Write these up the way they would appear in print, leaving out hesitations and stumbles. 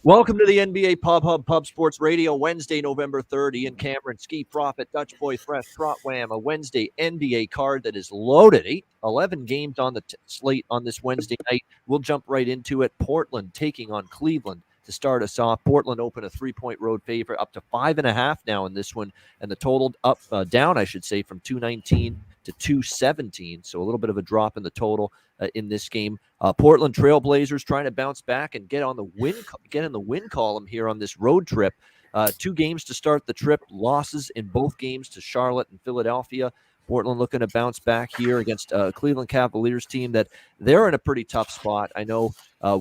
Welcome to the NBA Pub Hub Pub Sports Radio, Wednesday, November 3rd. Ian Cameron, Skee Profit, Dutch Boy Fresh, Trot Wham, a Wednesday NBA card that is loaded. 11 games on the slate on this Wednesday night. We'll jump right into it. Portland taking on Cleveland to start us off. Portland opened a 3-point road favorite, up to 5.5 now in this one, and the total down, I should say, from 219 to 217. So a little bit of a drop in the total in this game. Portland Trailblazers trying to bounce back and get in the win column here on this road trip. 2 games to start the trip, losses in both games to Charlotte and Philadelphia. Portland looking to bounce back here against a Cleveland Cavaliers team that they're in a pretty tough spot. I know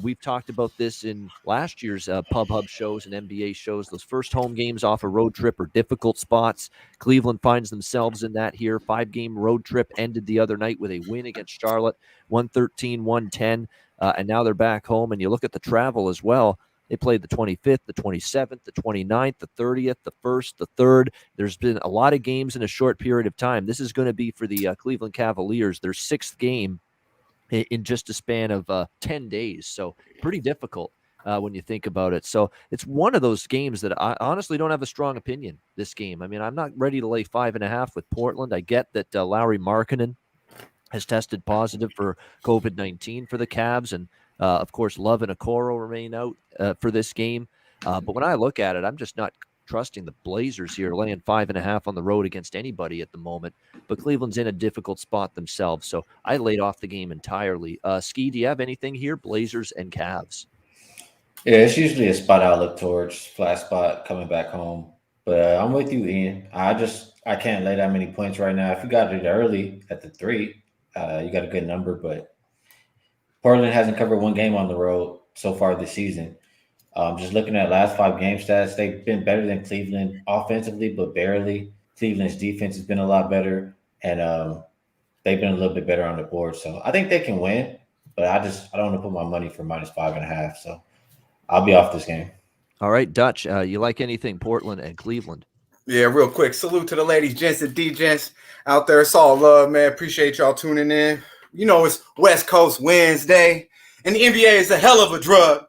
we've talked about this in last year's Pub Hub shows and NBA shows. Those first home games off a road trip are difficult spots. Cleveland finds themselves in that here. 5-game road trip ended the other night with a win against Charlotte, 113-110, and now they're back home. And you look at the travel as well. They played the 25th, the 27th, the 29th, the 30th, the 1st, the 3rd. There's been a lot of games in a short period of time. This is going to be for the Cleveland Cavaliers, their 6th game in just a span of 10 days. So pretty difficult when you think about it. So it's one of those games that I honestly don't have a strong opinion, this game. I mean, I'm not ready to lay 5.5 with Portland. I get that Lauri Markkanen has tested positive for COVID-19 for the Cavs, and of course, Love and Okoro remain out for this game. But when I look at it, I'm just not trusting the Blazers here, laying 5.5 on the road against anybody at the moment. But Cleveland's in a difficult spot themselves, so I laid off the game entirely. Skee, do you have anything here? Blazers and Cavs. Yeah, it's usually a spot I look towards, flat spot coming back home. But I'm with you, Ian. I can't lay that many points right now. If you got it early at the 3, you got a good number, but Portland hasn't covered one game on the road so far this season. Just looking at last 5 game stats, they've been better than Cleveland offensively, but barely. Cleveland's defense has been a lot better, and they've been a little bit better on the board. So I think they can win, but I don't want to put my money for -5.5. So I'll be off this game. All right, Dutch, you like anything Portland and Cleveland? Yeah, real quick. Salute to the ladies, gents, and D-gents out there. It's all love, man. Appreciate y'all tuning in. You know, it's West Coast Wednesday, and the NBA is a hell of a drug.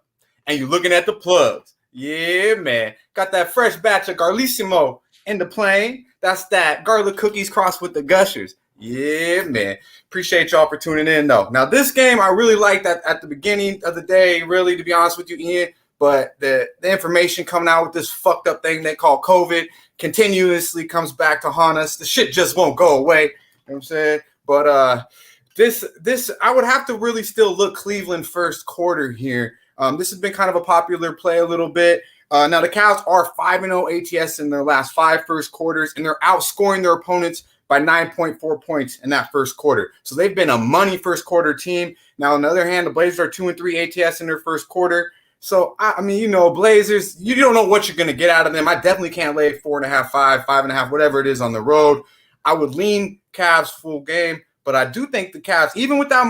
And you're looking at the plugs. Yeah, man. Got that fresh batch of Garlissimo in the plane. That's that garlic cookies crossed with the gushers. Yeah, man. Appreciate y'all for tuning in, though. Now, this game, I really liked that at the beginning of the day, really, to be honest with you, Ian. But the information coming out with this fucked up thing they call COVID continuously comes back to haunt us. The shit just won't go away. You know what I'm saying? But this I would have to really still look Cleveland first quarter here. This has been kind of a popular play a little bit. Now, the Cavs are 5-0 ATS in their last 5 first quarters, and they're outscoring their opponents by 9.4 points in that first quarter. So they've been a money first quarter team. Now, on the other hand, the Blazers are 2-3 ATS in their first quarter. So, I mean, you know, Blazers, you don't know what you're going to get out of them. I definitely can't lay 4.5, 5.5, whatever it is on the road. I would lean Cavs full game. But I do think the Cavs, even without,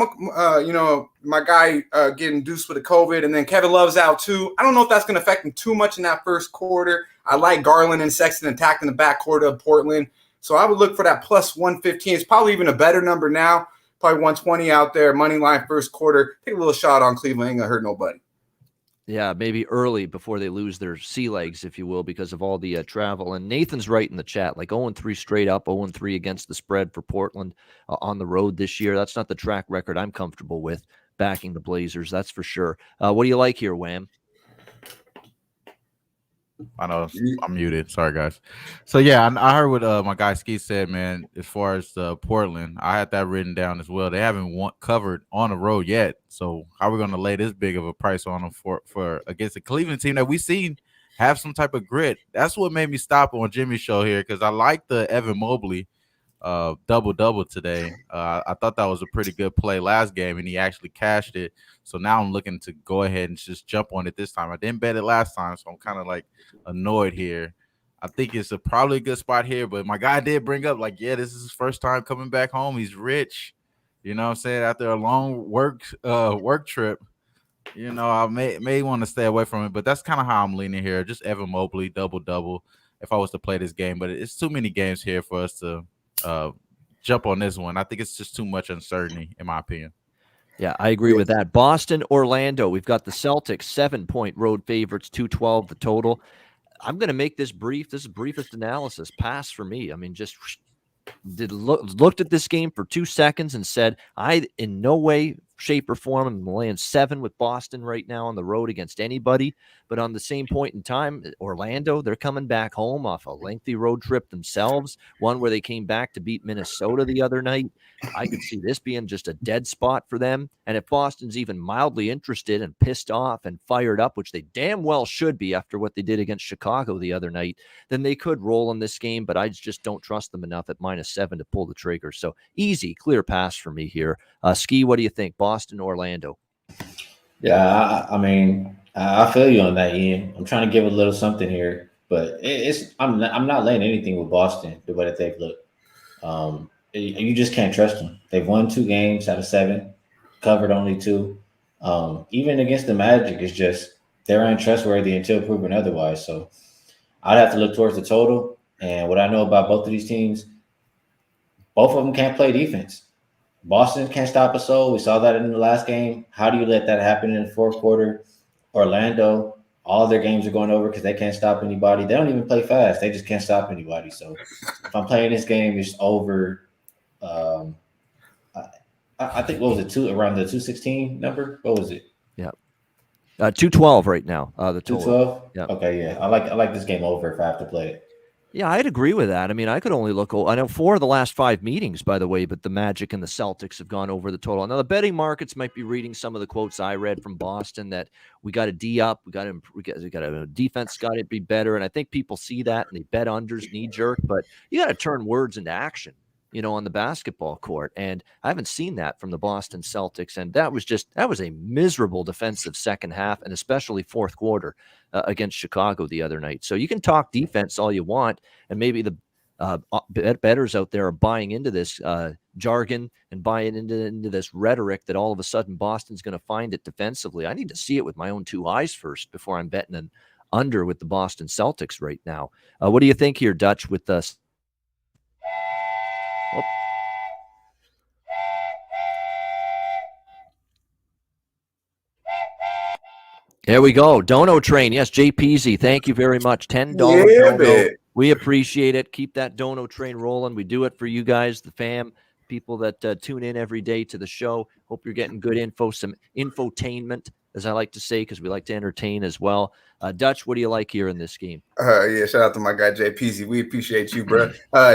my guy getting deuced with the COVID, and then Kevin Love's out too, I don't know if that's going to affect them too much in that first quarter. I like Garland and Sexton attacking the backcourt of Portland. So I would look for that plus 115. It's probably even a better number now. Probably 120 out there, money line first quarter. Take a little shot on Cleveland. Ain't going to hurt nobody. Yeah, maybe early before they lose their sea legs, if you will, because of all the travel. And Nathan's right in the chat, like 0-3 straight up, 0-3 against the spread for Portland on the road this year. That's not the track record I'm comfortable with, backing the Blazers, that's for sure. What do you like here, Wham? I know I'm muted. Sorry, guys. So, yeah, I heard what my guy Skee said, man, as far as Portland. I had that written down as well. They haven't covered on the road yet. So how are we going to lay this big of a price on them for against a Cleveland team that we've seen have some type of grit? That's what made me stop on Jimmy's show here, because I like the Evan Mobley double-double today. I thought that was a pretty good play last game, and he actually cashed it. So now I'm looking to go ahead and just jump on it this time. I didn't bet it last time, so I'm kind of like annoyed here. I think it's probably a good spot here, but my guy did bring up, like, yeah, this is his first time coming back home. He's rich, you know what I'm saying, after a long work trip. You know, I may want to stay away from it, but that's kind of how I'm leaning here. Just Evan Mobley, double-double, if I was to play this game. But it's too many games here for us to jump on this one. I think it's just too much uncertainty, in my opinion. Yeah, I agree with that. Boston, Orlando. We've got the Celtics, 7-point road favorites, 212 the total. I'm going to make this brief. This is briefest analysis. Pass for me. I mean, just looked at this game for 2 seconds and said, I in no way, shape, or form am laying 7 with Boston right now on the road against anybody. But on the same point in time, Orlando, they're coming back home off a lengthy road trip themselves, one where they came back to beat Minnesota the other night. I could see this being just a dead spot for them. And if Boston's even mildly interested and pissed off and fired up, which they damn well should be after what they did against Chicago the other night, then they could roll in this game. But I just don't trust them enough at -7 to pull the trigger. So easy, clear pass for me here. Skee, what do you think? Boston, Orlando? Yeah, I mean, I feel you on that, Ian. I'm trying to give a little something here, but I'm not laying anything with Boston the way that they've looked. You just can't trust them. They've won 2 games out of 7, covered only 2. Even against the Magic, it's just they're untrustworthy until proven otherwise. So I'd have to look towards the total. And what I know about both of these teams, both of them can't play defense. Boston can't stop a soul. We saw that in the last game. How do you let that happen in the fourth quarter? Orlando, all their games are going over because they can't stop anybody. They don't even play fast. They just can't stop anybody. So if I'm playing this game, it's over. I think, what was it, around the 216 number? What was it? Yeah. 212 right now. The total. 212? Yeah. Okay, yeah. I like this game over if I have to play it. Yeah, I'd agree with that. I mean, I could only look. I know 4 of the last 5 meetings, by the way, but the Magic and the Celtics have gone over the total. Now, the betting markets might be reading some of the quotes I read from Boston that we got to D up, we got a defense, got to be better, and I think people see that and they bet unders knee jerk. But you got to turn words into action, on the basketball court, and I haven't seen that from the Boston Celtics. And that was a miserable defensive second half, and especially fourth quarter against Chicago the other night. So you can talk defense all you want, and maybe the bettors out there are buying into this jargon and buying into this rhetoric that all of a sudden Boston's going to find it defensively. I need to see it with my own 2 eyes first before I'm betting an under with the Boston Celtics right now. What do you think here, Dutch, with us? There we go. Dono train. Yes, JPZ. Thank you very much. $10 dono. Man. We appreciate it. Keep that dono train rolling. We do it for you guys, the fam, people that tune in every day to the show. Hope you're getting good info, some infotainment, as I like to say, because we like to entertain as well. Dutch, what do you like here in this game? Yeah, shout out to my guy JPZ. We appreciate you, bro.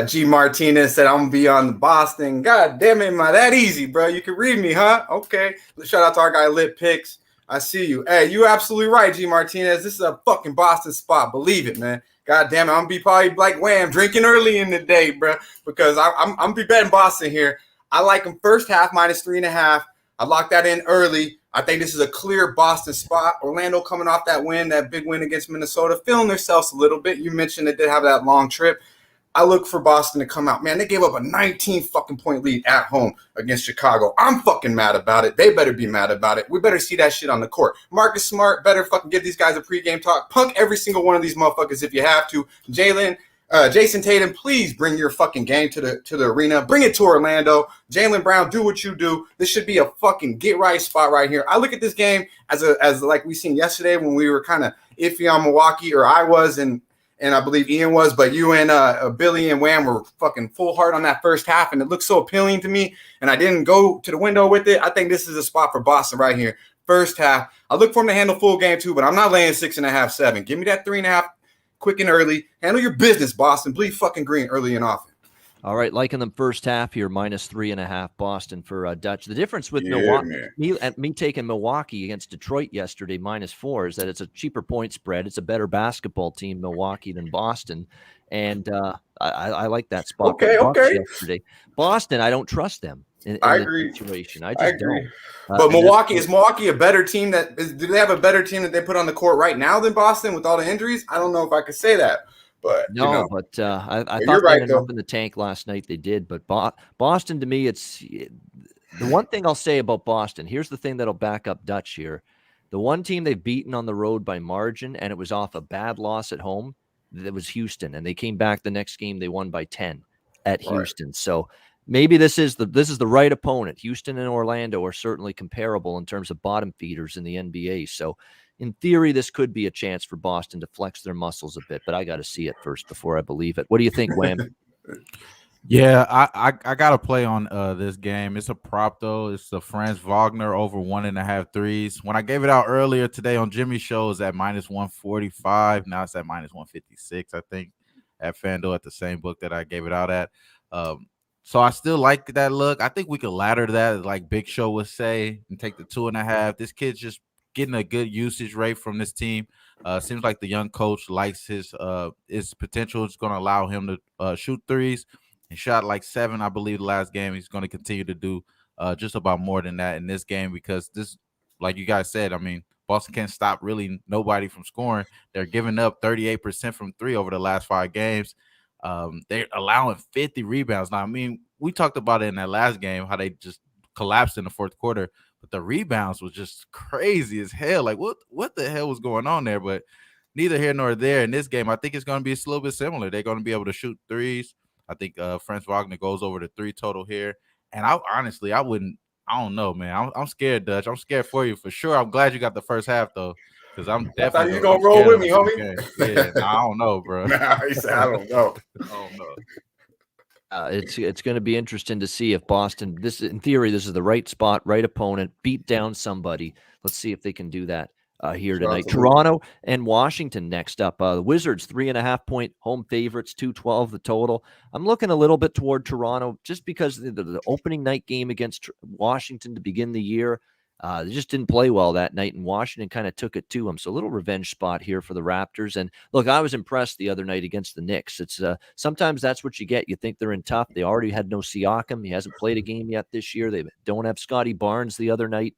G Martinez said I'm gonna be on the Boston. God damn it, am I that easy, bro? You can read me, huh? Okay. Shout out to our guy Lit Picks. I see you. Hey, you absolutely right, G Martinez. This is a fucking Boston spot. Believe it, man. God damn it, I'm gonna be probably like Wham drinking early in the day, bro, because I'm gonna be betting Boston here. I like them first half -3.5. I locked that in early. I think this is a clear Boston spot. Orlando coming off that win, that big win against Minnesota, feeling themselves a little bit. You mentioned they did have that long trip. I look for Boston to come out. Man, they gave up a 19 fucking point lead at home against Chicago. I'm fucking mad about it. They better be mad about it. We better see that shit on the court. Marcus Smart better fucking give these guys a pregame talk. Punk every single one of these motherfuckers if you have to. Jason Tatum, please bring your fucking game to the arena. Bring it to Orlando. Jaylen Brown, do what you do. This should be a fucking get right spot right here. I look at this game as like we seen yesterday when we were kind of iffy on Milwaukee, or I was, and I believe Ian was, but you and Billy and Wham were fucking full hard on that first half, and it looked so appealing to me, and I didn't go to the window with it. I think this is a spot for Boston right here. First half. I look for him to handle full game too, but I'm not laying 6.5, 7. Give me that 3.5 quick and early. Handle your business, Boston. Bleed fucking green early and often. All right, liking them first half here, -3.5 Boston for Dutch. The difference with Milwaukee, me taking Milwaukee against Detroit yesterday, -4, is that it's a cheaper point spread. It's a better basketball team, Milwaukee, than Boston. And I like that spot. Okay. Yesterday. Boston, I don't trust them in this situation. I just don't. But is Milwaukee a better team? Do they have a better team that they put on the court right now than Boston with all the injuries? I don't know if I could say that. But no, but I thought they ended up in the tank last night. They did, but Boston, to me, it's the one thing I'll say about Boston. Here's the thing that'll back up Dutch here: the one team they've beaten on the road by margin, and it was off a bad loss at home. That was Houston, and they came back the next game. They won by 10 at Houston. So maybe this is the right opponent. Houston and Orlando are certainly comparable in terms of bottom feeders in the NBA. So in theory, this could be a chance for Boston to flex their muscles a bit, but I got to see it first before I believe it. What do you think, Wham? Yeah, I got to play on this game. It's a prop though. It's the Franz Wagner over 1.5 threes. When I gave it out earlier today on Jimmy's show, it's at -145. Now it's at -156, I think, at FanDuel at the same book that I gave it out at. So I still like that look. I think we could ladder that, like Big Show would say, and take the 2.5. This kid's just getting a good usage rate from this team. Seems like the young coach likes his potential. It's going to allow him to shoot threes. He shot like 7, I believe, the last game. He's going to continue to do just about more than that in this game because this, like you guys said, I mean, Boston can't stop really nobody from scoring. They're giving up 38% from 3 over the last 5 games. They're allowing 50 rebounds. Now, I mean, we talked about it in that last game, how they just collapsed in the fourth quarter, but the rebounds was just crazy as hell. Like, what the hell was going on there? But neither here nor there in this game. I think it's going to be a little bit similar. They're going to be able to shoot threes. I think Franz Wagner goes over the 3 total here. And I don't know, man. I'm scared, Dutch. I'm scared for you for sure. I'm glad you got the first half, though, because I'm definitely. I thought you going to roll with me, homie. Yeah, I don't know, bro. He said, I don't know. I don't know. It's going to be interesting to see if Boston, in theory, this is the right spot, right opponent, beat down somebody. Let's see if they can do that here tonight. Toronto and Washington next up. The Wizards, 3.5-point home favorites, 212 the total. I'm looking a little bit toward Toronto just because the opening night game against Washington to begin the year, they just didn't play well that night, and Washington kind of took it to them. So a little revenge spot here for the Raptors. And look, I was impressed the other night against the Knicks. It's sometimes that's what you get. You think they're in tough. They already had no Siakam. He hasn't played a game yet this year. They don't have Scotty Barnes the other night,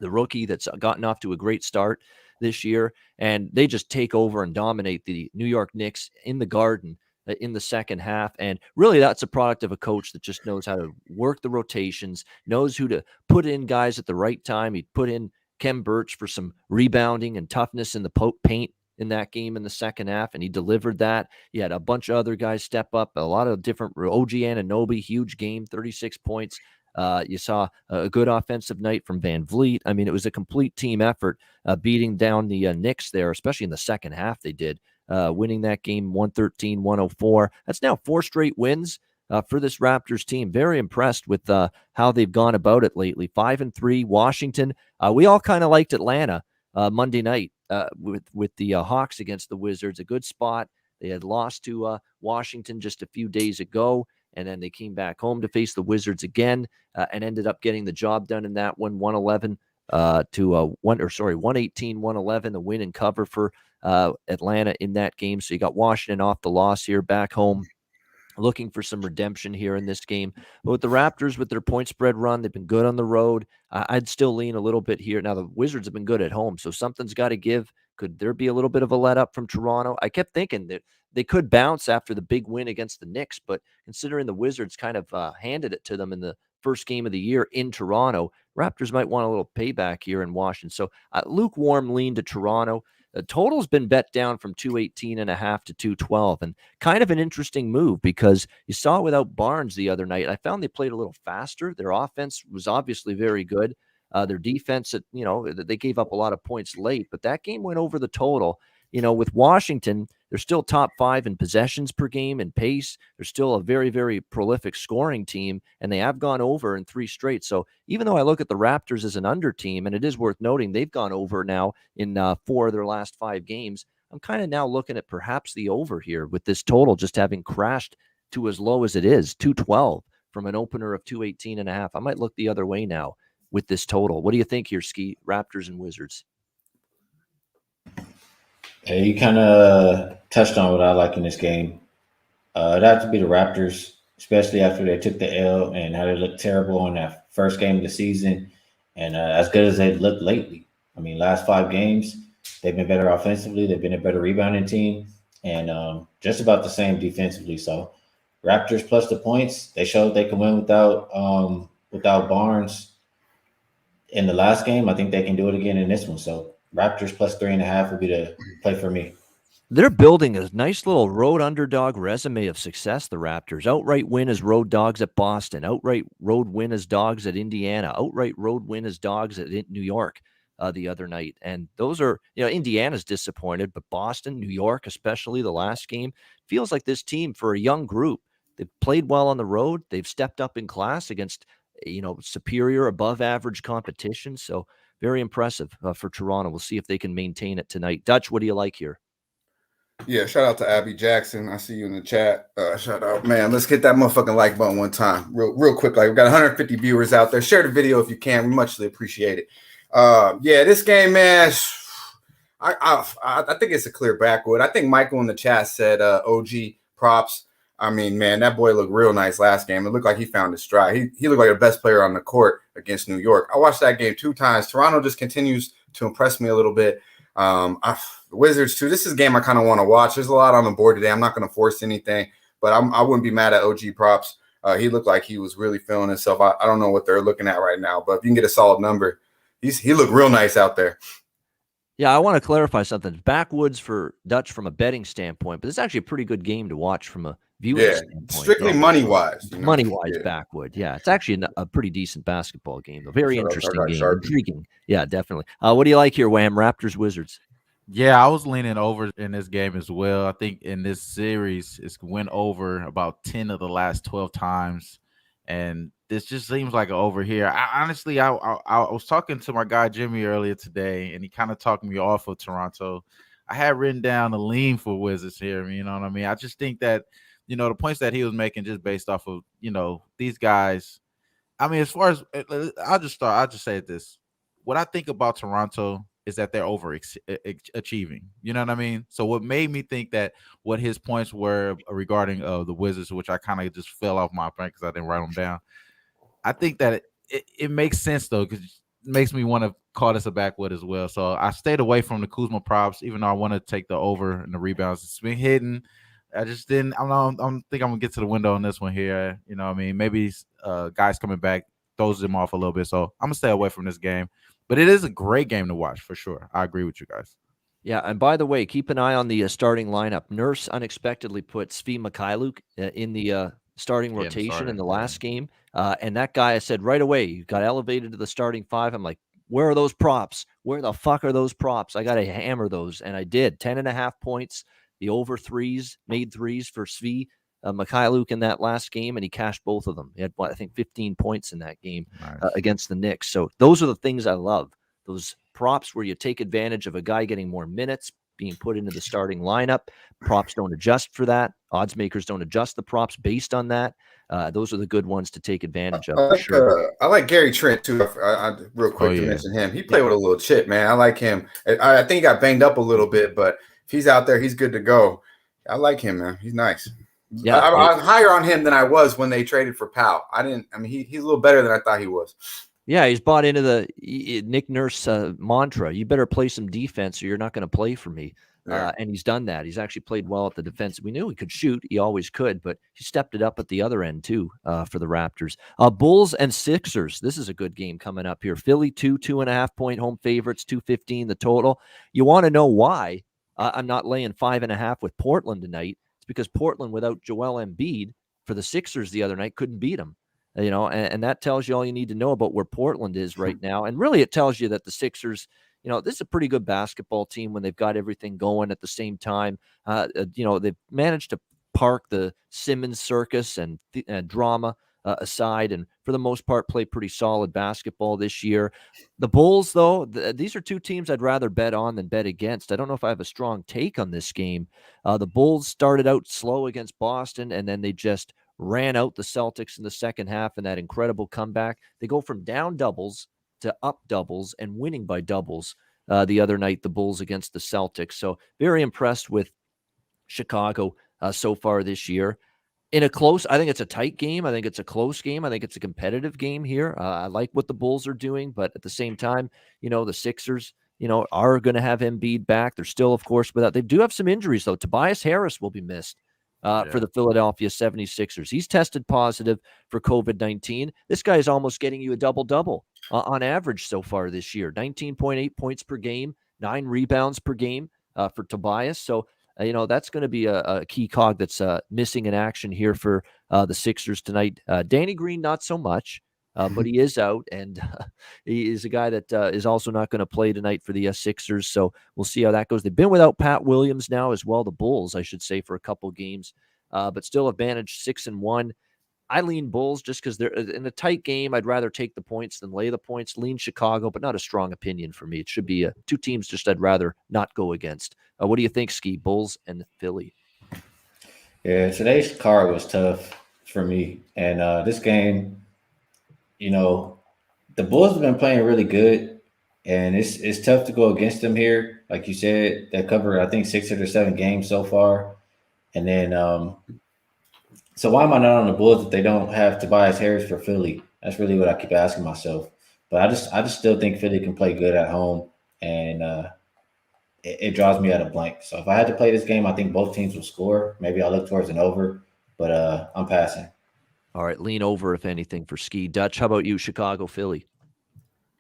the rookie that's gotten off to a great start this year. And they just take over and dominate the New York Knicks in the Garden in the second half. And really that's a product of a coach that just knows how to work the rotations, knows who to put in guys at the right time. He put in Kem Birch for some rebounding and toughness in the paint in that game in the second half, and he delivered that. He had a bunch of other guys step up, a lot of different OG Anunoby, huge game, 36 points. You saw a good offensive night from Van Vliet. I mean, it was a complete team effort beating down the Knicks there, especially in the second half they did. Winning that game 113-104. That's now 4 straight wins for this Raptors team. Very impressed with how they've gone about it lately. 5-3. Washington. We all kind of liked Atlanta Monday night with the Hawks against the Wizards. A good spot. They had lost to Washington just a few days ago, and then they came back home to face the Wizards again and ended up getting the job done in that one, 111 to 118-111, a win and cover for Atlanta in that game. So you got Washington off the loss here, back home, looking for some redemption here in this game. But with the Raptors, with their point spread run, they've been good on the road. I'd still lean a little bit here. Now, the Wizards have been good at home, so something's got to give. Could there be a little bit of a let up from Toronto? I kept thinking that they could bounce after the big win against the Knicks, but considering the Wizards kind of handed it to them in the first game of the year in Toronto, Raptors might want a little payback here in Washington. So lukewarm lean to Toronto. The total's been bet down from 218.5 to 212, and kind of an interesting move because you saw it without Barnes the other night. I found they played a little faster. Their offense was obviously very good. Their defense, they gave up a lot of points late, but that game went over the total. With Washington, they're still top 5 in possessions per game and pace. They're still a very, very prolific scoring team, and they have gone over in 3 straight. So even though I look at the Raptors as an under team, and it is worth noting they've gone over now in 4 of their last 5 games, I'm kind of now looking at perhaps the over here with this total just having crashed to as low as it is, 212 from an opener of 218.5. I might look the other way now with this total. What do you think here, Skee? Raptors and Wizards? Hey, you kind of touched on what I like in this game. It'd have to be the Raptors, especially after they took the L and how they looked terrible on that first game of the season, and as good as they've looked lately. I mean, last 5 games, they've been better offensively. They've been a better rebounding team, and just about the same defensively. So Raptors plus the points. They showed they can win without Barnes in the last game. I think they can do it again in this one. So Raptors plus 3.5 would be the play for me. They're building a nice little road underdog resume of success, the Raptors. Outright win as road dogs at Boston. Outright road win as dogs at Indiana. Outright road win as dogs at New York the other night. And those are, Indiana's disappointed, but Boston, New York, especially the last game, feels like this team for a young group. They've played well on the road. They've stepped up in class against, superior, above average competition. So very impressive for Toronto. We'll see if they can maintain it tonight. Dutch, what do you like here? Yeah, shout out to Abby Jackson. I see you in the chat. Shout out, man. Let's hit that motherfucking like button one time, real quick. Like, we've got 150 viewers out there. Share the video if you can. We muchly appreciate it. Yeah, this game, man. I think it's a clear backwood. I think Michael in the chat said OG props. I mean, man, that boy looked real nice last game. It looked like he found his stride. He looked like the best player on the court against New York. I watched that game 2 times. Toronto just continues to impress me a little bit. The Wizards too. This is a game I kind of want to watch. There's a lot on the board today. I'm not going to force anything, but I wouldn't be mad at OG props. He looked like he was really feeling himself. I don't know what they're looking at right now, but if you can get a solid number, he looked real nice out there. Yeah, I want to clarify something. Backwoods for Dutch from a betting standpoint, but it's actually a pretty good game to watch from a viewing standpoint. Strictly money-wise. Money-wise, backwood. Yeah, it's actually a pretty decent basketball game. A very interesting game. Intriguing. Yeah, definitely. What do you like here, Wham? Raptors, Wizards? Yeah, I was leaning over in this game as well. I think in this series, it's went over about 10 of the last 12 times. And this just seems like an over here. I was talking to my guy Jimmy earlier today, and he kind of talked me off of Toronto. I had written down a lean for Wizards here. You know what I mean? I just think that, the points that he was making just based off of, these guys. I mean, as far as I'll just say this. What I think about Toronto is that they're achieving. You know what I mean? So what made me think that what his points were regarding the Wizards, which I kind of just fell off my brain because I didn't write them down. I think that it makes sense, though, because it makes me want to call this a backwood as well. So I stayed away from the Kuzma props, even though I want to take the over and the rebounds. It's been hidden. I just didn't. I don't think I'm going to get to the window on this one here. You know what I mean? Maybe guys coming back throws them off a little bit. So I'm going to stay away from this game. But it is a great game to watch for sure. I agree with you guys. Yeah, and by the way, keep an eye on the starting lineup. Nurse unexpectedly put Svi Mikhailuk in the starting rotation in the last game. And that guy, I said right away, he got elevated to the starting 5. I'm like, where are those props? Where the fuck are those props? I got to hammer those. And I did. 10.5 points, the over threes, made threes for Svi Mikhailuk in that last game, and he cashed both of them. He had, I think, 15 points in that game against the Knicks. So those are the things I love. Those props where you take advantage of a guy getting more minutes, being put into the starting lineup. Props don't adjust for that. Odds makers don't adjust the props based on that. Those are the good ones to take advantage of. For sure. I like Gary Trent too. Real quick to mention him. He played with a little chip, man. I like him. I think he got banged up a little bit, but if he's out there, he's good to go. I like him, man. He's nice. Yeah, I'm higher on him than I was when they traded for Powell. He's a little better than I thought he was. Yeah, he's bought into the Nick Nurse mantra. You better play some defense or you're not going to play for me. And he's done that. He's actually played well at the defense. We knew he could shoot. He always could, but he stepped it up at the other end too for the Raptors. Bulls and Sixers. This is a good game coming up here. Philly 2.5 point home favorites, 215 the total. You want to know why I'm not laying 5.5 with Portland tonight? It's because Portland without Joel Embiid for the Sixers the other night couldn't beat them. And that tells you all you need to know about where Portland is right now. And really, it tells you that the Sixers, this is a pretty good basketball team when they've got everything going at the same time. They've managed to park the Simmons circus and drama aside, and for the most part, play pretty solid basketball this year. The Bulls, though, these are two teams I'd rather bet on than bet against. I don't know if I have a strong take on this game. The Bulls started out slow against Boston, and then they just ran out the Celtics in the second half in that incredible comeback. They go from down doubles to up doubles and winning by doubles the other night, the Bulls against the Celtics. So very impressed with Chicago so far this year. I think it's a tight game. I think it's a close game. I think it's a competitive game here. I like what the Bulls are doing, but at the same time, the Sixers, are going to have Embiid back. They're still, of course, without. They do have some injuries, though. Tobias Harris will be missed. For the Philadelphia 76ers. He's tested positive for COVID-19. This guy is almost getting you a double-double on average so far this year. 19.8 points per game, 9 rebounds per game for Tobias. So that's going to be a key cog that's missing in action here for the Sixers tonight. Danny Green, not so much, but he is out, and he is a guy that is also not going to play tonight for the Sixers. So we'll see how that goes. They've been without Pat Williams now as well, the Bulls, I should say, for a couple games, but still have managed 6-1. I lean Bulls just because they're in a tight game. I'd rather take the points than lay the points. Lean Chicago, but not a strong opinion for me. It should be two teams just I'd rather not go against. What do you think, Skee? Bulls and Philly? Yeah, today's card was tough for me. And this game, the Bulls have been playing really good. And it's tough to go against them here. Like you said, they covered, I think, 6 or 7 games so far. And then so why am I not on the Bulls if they don't have Tobias Harris for Philly? That's really what I keep asking myself. But I just still think Philly can play good at home, and it draws me out of blank. So if I had to play this game, I think both teams will score. Maybe I'll look towards an over, but I'm passing. All right, lean over if anything for Skee. Dutch, how about you? Chicago, Philly.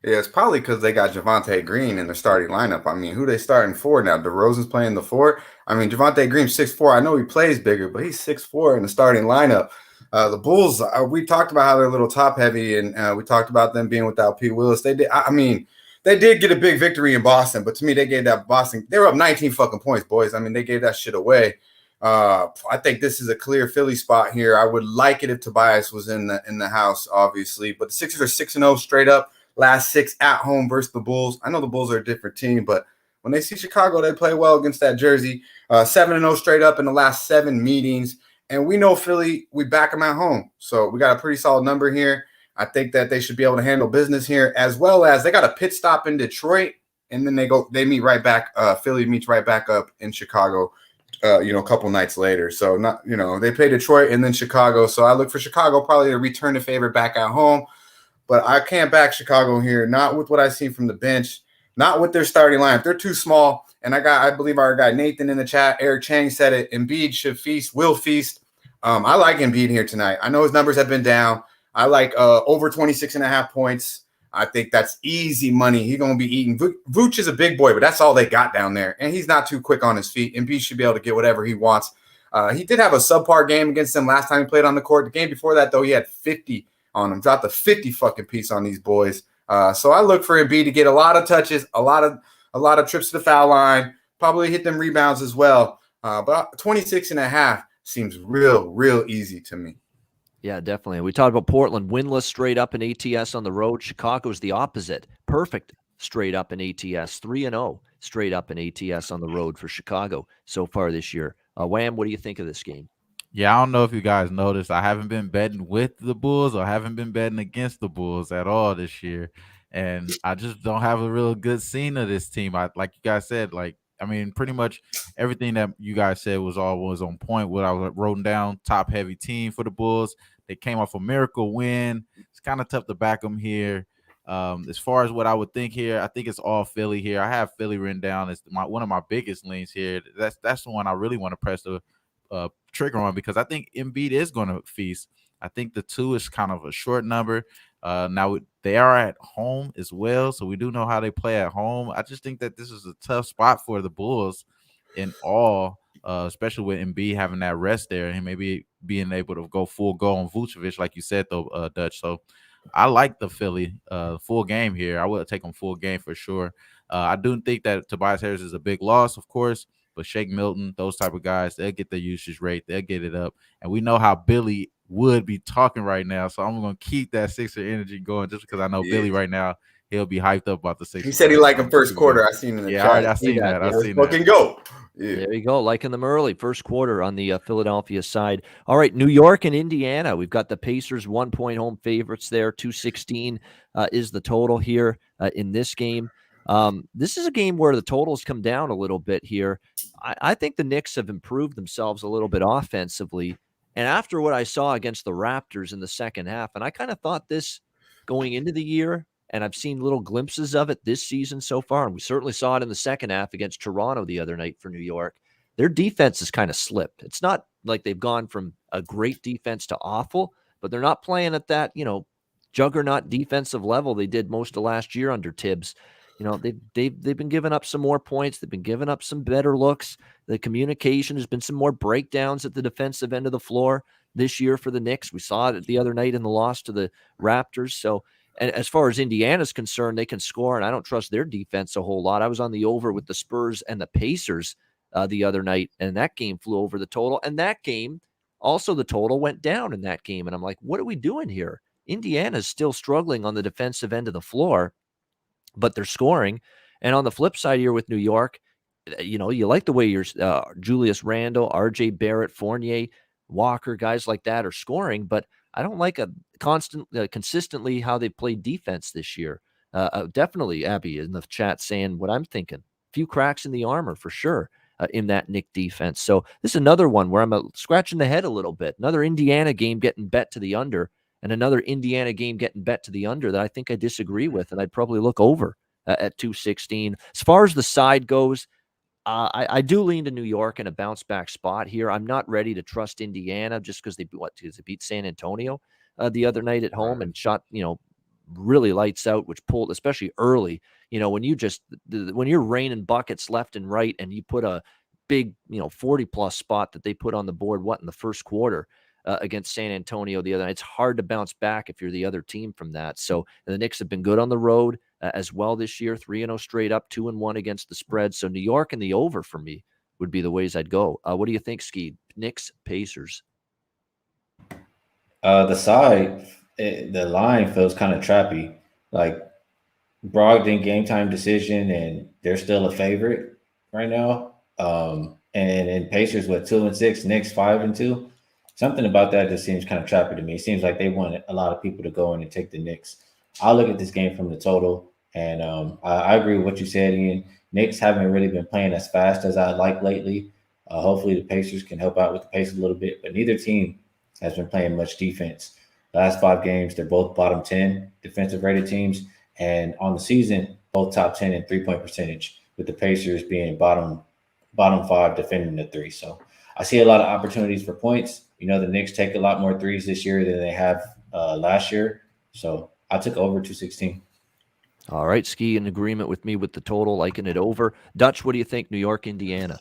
Yeah, it's probably because they got Javonte Green in their starting lineup. I mean, who they starting for now? DeRozan's playing the 4. I mean, Javonte Green's 6'4". I know he plays bigger, but he's 6'4" in the starting lineup. The Bulls, we talked about how they're a little top heavy, and we talked about them being without P. Willis. They did. I mean, they did get a big victory in Boston, but to me, they gave that Boston. They were up 19 fucking points, boys. I mean, they gave that shit away. I think this is a clear Philly spot here. I would like it if Tobias was in the house, obviously, but the Sixers are 6-0 straight up. Last 6 at home versus the Bulls. I know the Bulls are a different team, but when they see Chicago, they play well against that jersey. 7-0 straight up in the last 7 meetings. And we know Philly, we back them at home. So we got a pretty solid number here. I think that they should be able to handle business here, as well as they got a pit stop in Detroit, and then they meet right back. Philly meets right back up in Chicago, a couple nights later. So they play Detroit and then Chicago. So I look for Chicago probably to return the favor back at home. But I can't back Chicago here, not with what I've seen from the bench, not with their starting lineup. They're too small. And I believe our guy Nathan in the chat, Eric Chang, said it. Embiid should feast, will feast. I like Embiid here tonight. I know his numbers have been down. I like over 26.5 points. I think that's easy money. He's going to be eating. Vooch is a big boy, but that's all they got down there. And he's not too quick on his feet. Embiid should be able to get whatever he wants. He did have a subpar game against them last time he played on the court. The game before that, though, he had 50 on him. Dropped a 50 fucking piece on these boys. So I look for Embiid to get a lot of touches, a lot of trips to the foul line, probably hit them rebounds as well. But 26.5 seems real easy to me. Yeah, definitely. We talked about Portland, winless straight up in ATS on the road. Chicago's the opposite. Perfect straight up in ATS. 3-0 straight up in ATS on the road for Chicago so far this year. Wham, what do you think of this game? Yeah, I don't know if you guys noticed. I haven't been betting with the Bulls or haven't been betting against the Bulls at all this year. And I just don't have a real good scene of this team. Like you guys said, pretty much everything that you guys said was on point. What I was wrote down, top heavy team for the Bulls. They came off a miracle win. It's kind of tough to back them here. As far as what I would think here, I think it's all Philly here. I have Philly written down as one of my biggest leans here. That's the one I really want to press the trigger on, because I think Embiid is going to feast. I think the 2 is kind of a short number. Now they are at home as well, so we do know how they play at home. I just think that this is a tough spot for the Bulls in all, especially with Embiid having that rest there and maybe being able to go full go on Vucevic, like you said, though, Dutch. So I like the Philly full game here. I would take them full game for sure. I do think that Tobias Harris is a big loss, of course. But Shake Milton, those type of guys, they'll get the usage rate. They'll get it up. And we know how Billy would be talking right now. So I'm going to keep that Sixer energy going just because I know Billy right now, he'll be hyped up about the Sixers. He said he liked him first quarter. I seen in the chat. I seen that. I seen that. Fucking go. Yeah. There you go. Liking them early. First quarter on the Philadelphia side. All right, New York and Indiana. We've got the Pacers 1-point home favorites there. 216 is the total here in this game. This is a game where the totals come down a little bit here. I think the Knicks have improved themselves a little bit offensively. And after what I saw against the Raptors in the second half, and I kind of thought this going into the year, and I've seen little glimpses of it this season so far, and we certainly saw it in the second half against Toronto the other night for New York. Their defense has kind of slipped. It's not like they've gone from a great defense to awful, but they're not playing at that, juggernaut defensive level they did most of last year under Tibbs. they've been giving up some more points. They've been giving up some better looks. The communication has been some more breakdowns at the defensive end of the floor this year for the Knicks. We saw it the other night in the loss to the Raptors. So, and as far as Indiana's concerned, they can score, and I don't trust their defense a whole lot. I was on the over with the Spurs and the Pacers the other night, and that game flew over the total. And that game, also the total went down in that game. And I'm like, what are we doing here? Indiana's still struggling on the defensive end of the floor, but they're scoring. And on the flip side here with New York, you like the way your Julius Randle, RJ Barrett, Fournier, Walker, guys like that are scoring, but I don't like consistently how they played defense this year. Definitely, Abby in the chat saying what I'm thinking. Few cracks in the armor for sure in that Knick defense. So this is another one where I'm scratching the head a little bit. Another Indiana game getting bet to the under, and another Indiana game getting bet to the under that I think I disagree with, and I'd probably look over at 216. As far as the side goes, I do lean to New York in a bounce back spot here. I'm not ready to trust Indiana just because they beat San Antonio the other night at home and shot, really lights out, which pulled, especially early, when you're raining buckets left and right and you put a big, 40 plus spot that they put on the board, in the first quarter against San Antonio the other night, it's hard to bounce back if you're the other team from that. So the Knicks have been good on the road as well this year, 3-0 straight up, 2-1 against the spread. So New York and the over for me would be the ways I'd go. What do you think, Skee? Knicks, Pacers? The line feels kind of trappy. Like Brogdon game time decision, and they're still a favorite right now. And Pacers with 2-6, Knicks 5-2. Something about that just seems kind of trappy to me. It seems like they want a lot of people to go in and take the Knicks. I'll look at this game from the total, and I agree with what you said, Ian. Knicks haven't really been playing as fast as I like lately. Hopefully the Pacers can help out with the pace a little bit, but neither team has been playing much defense. Last 5 games, they're both bottom 10 defensive rated teams, and on the season, both top 10 in 3-point percentage, with the Pacers being bottom 5 defending the 3. So I see a lot of opportunities for points. The Knicks take a lot more threes this year than they have last year. So I took over 216. All right, Skee in agreement with me with the total, liking it over. Dutch, what do you think? New York, Indiana.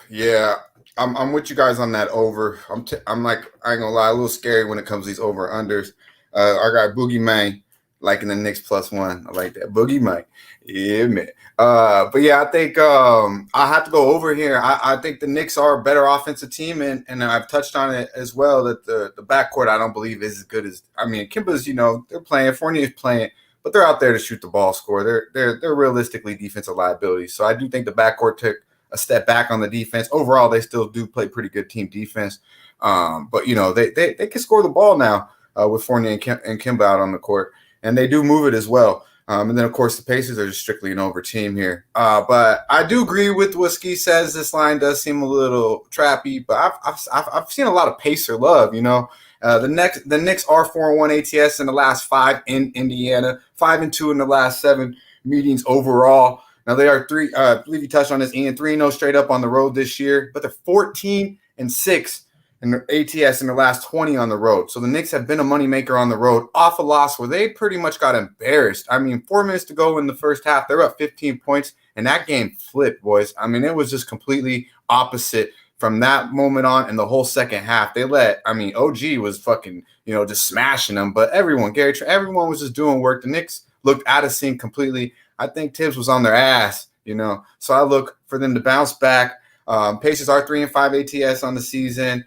Yeah, I'm with you guys on that over. I'm like, I ain't gonna lie, a little scary when it comes to these over unders. Our guy Boogie Man liking the Knicks +1. I like that Boogie Man. Yeah, man. But yeah, I think I have to go over here. I think the Knicks are a better offensive team, and I've touched on it as well that the backcourt I don't believe is as good as. I mean, Kimba's they're playing, Fournier's playing, but they're out there to shoot the ball, score. They're realistically defensive liabilities. So I do think the backcourt took a step back on the defense. Overall, they still do play pretty good team defense. But they can score the ball now with Fournier and Kimba out on the court, and they do move it as well. And then, of course, the Pacers are just strictly an over team here. But I do agree with what Skee says. This line does seem a little trappy, but I've seen a lot of Pacer love. The Knicks are 4-1 ATS in the last 5 in Indiana, 5-2 in the last 7 meetings overall. Now they are I believe you touched on this, Ian, 3-0 straight up on the road this year, but they're 14-6 in the ATS in the last 20 on the road. So the Knicks have been a moneymaker on the road off a loss where they pretty much got embarrassed. I mean, 4 minutes to go in the first half, they're up 15 points, and that game flipped, boys. I mean, it was just completely opposite from that moment on in the whole second half. OG was fucking, just smashing them, but everyone was just doing work. The Knicks looked out of sync completely. I think Tibbs was on their ass, so I look for them to bounce back. Pacers are 3-5 ATS on the season.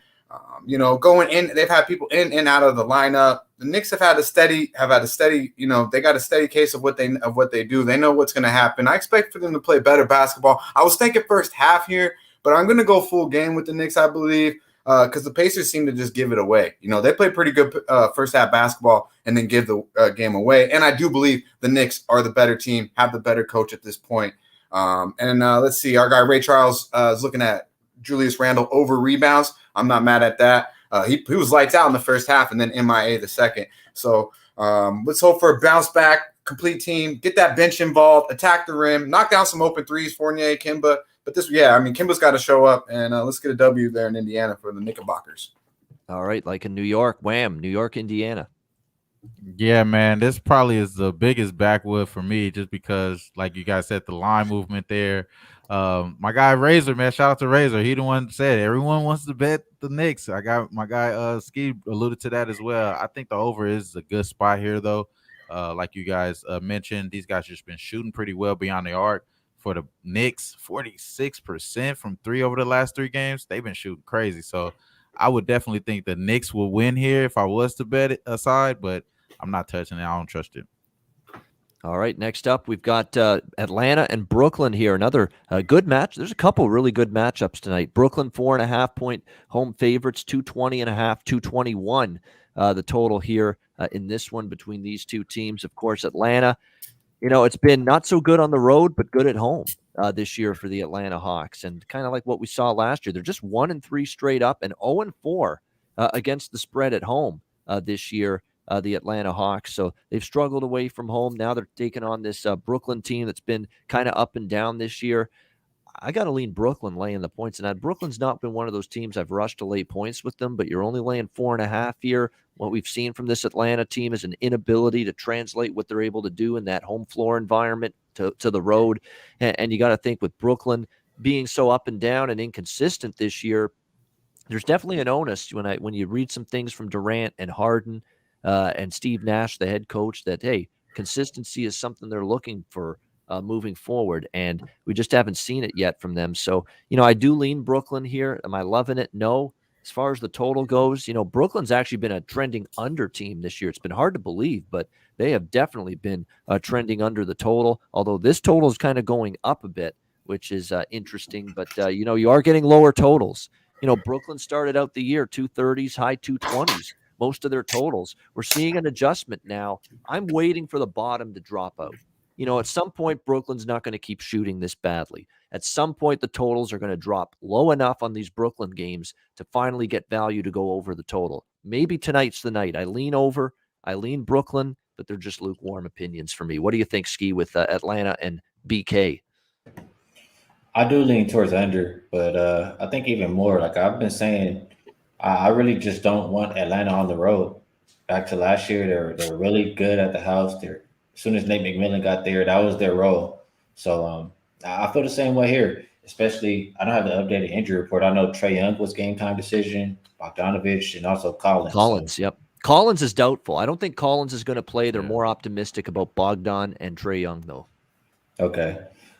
Going in, they've had people in and out of the lineup. The Knicks have had a steady, they got a steady case of what they do. They know what's going to happen. I expect for them to play better basketball. I was thinking first half here, but I'm going to go full game with the Knicks, I believe, because the Pacers seem to just give it away. They play pretty good first half basketball and then give the game away. And I do believe the Knicks are the better team, have the better coach at this point. Let's see, our guy Ray Charles is looking at Julius Randle over rebounds. I'm not mad at that. He was lights out in the first half and then MIA the second. So let's hope for a bounce back, complete team, get that bench involved, attack the rim, knock down some open threes, Fournier, Kimba. But Kimba's got to show up, and let's get a W there in Indiana for the Knickerbockers. All right, like in New York, wham, New York, Indiana. Yeah, man, this probably is the biggest backwood for me, just because, like you guys said, the line movement there. My guy Razor, man, shout out to Razor. He the one that said everyone wants to bet the Knicks. I got my guy Skee alluded to that as well. I think the over is a good spot here, though. Like you guys mentioned, these guys just been shooting pretty well beyond the arc. For the Knicks, 46% from three over the last 3 games. They've been shooting crazy. So I would definitely think the Knicks will win here if I was to bet it aside, but I'm not touching it. I don't trust it. All right, next up, we've got Atlanta and Brooklyn here. Another good match. There's a couple really good matchups tonight. Brooklyn, 4.5-point home favorites, 220.5, 221. The total here in this one between these two teams. Of course, Atlanta, it's been not so good on the road, but good at home this year for the Atlanta Hawks. And kind of like what we saw last year, they're just 1-3 straight up and 0-4 against the spread at home this year. The Atlanta Hawks. So they've struggled away from home. Now they're taking on this Brooklyn team that's been kind of up and down this year. I got to lean Brooklyn laying the points. And Brooklyn's not been one of those teams I've rushed to lay points with them, but you're only laying 4.5 here. What we've seen from this Atlanta team is an inability to translate what they're able to do in that home floor environment to the road. And you got to think with Brooklyn being so up and down and inconsistent this year, there's definitely an onus when you read some things from Durant and Harden and Steve Nash, the head coach, that, hey, consistency is something they're looking for moving forward. And we just haven't seen it yet from them. So, I do lean Brooklyn here. Am I loving it? No. As far as the total goes, Brooklyn's actually been a trending under team this year. It's been hard to believe, but they have definitely been trending under the total, although this total is kind of going up a bit, which is interesting. But, you are getting lower totals. Brooklyn started out the year 230s, high 220s. Most of their totals. We're seeing an adjustment now. I'm waiting for the bottom to drop out. At some point, Brooklyn's not going to keep shooting this badly. At some point, the totals are going to drop low enough on these Brooklyn games to finally get value to go over the total. Maybe tonight's the night. I lean Brooklyn, but they're just lukewarm opinions for me. What do you think, Skee, with Atlanta and BK? I do lean towards under, but I think even more, like I've been saying, I really just don't want Atlanta on the road. Back to last year, they're really good at the house. As soon as Nate McMillan got there, that was their role. So I feel the same way here. Especially, I don't have the updated injury report. I know Trae Young was game time decision, Bogdanovich, and also Collins. Yep. Collins is doubtful. I don't think Collins is going to play. They're more optimistic about Bogdan and Trae Young, though. Okay,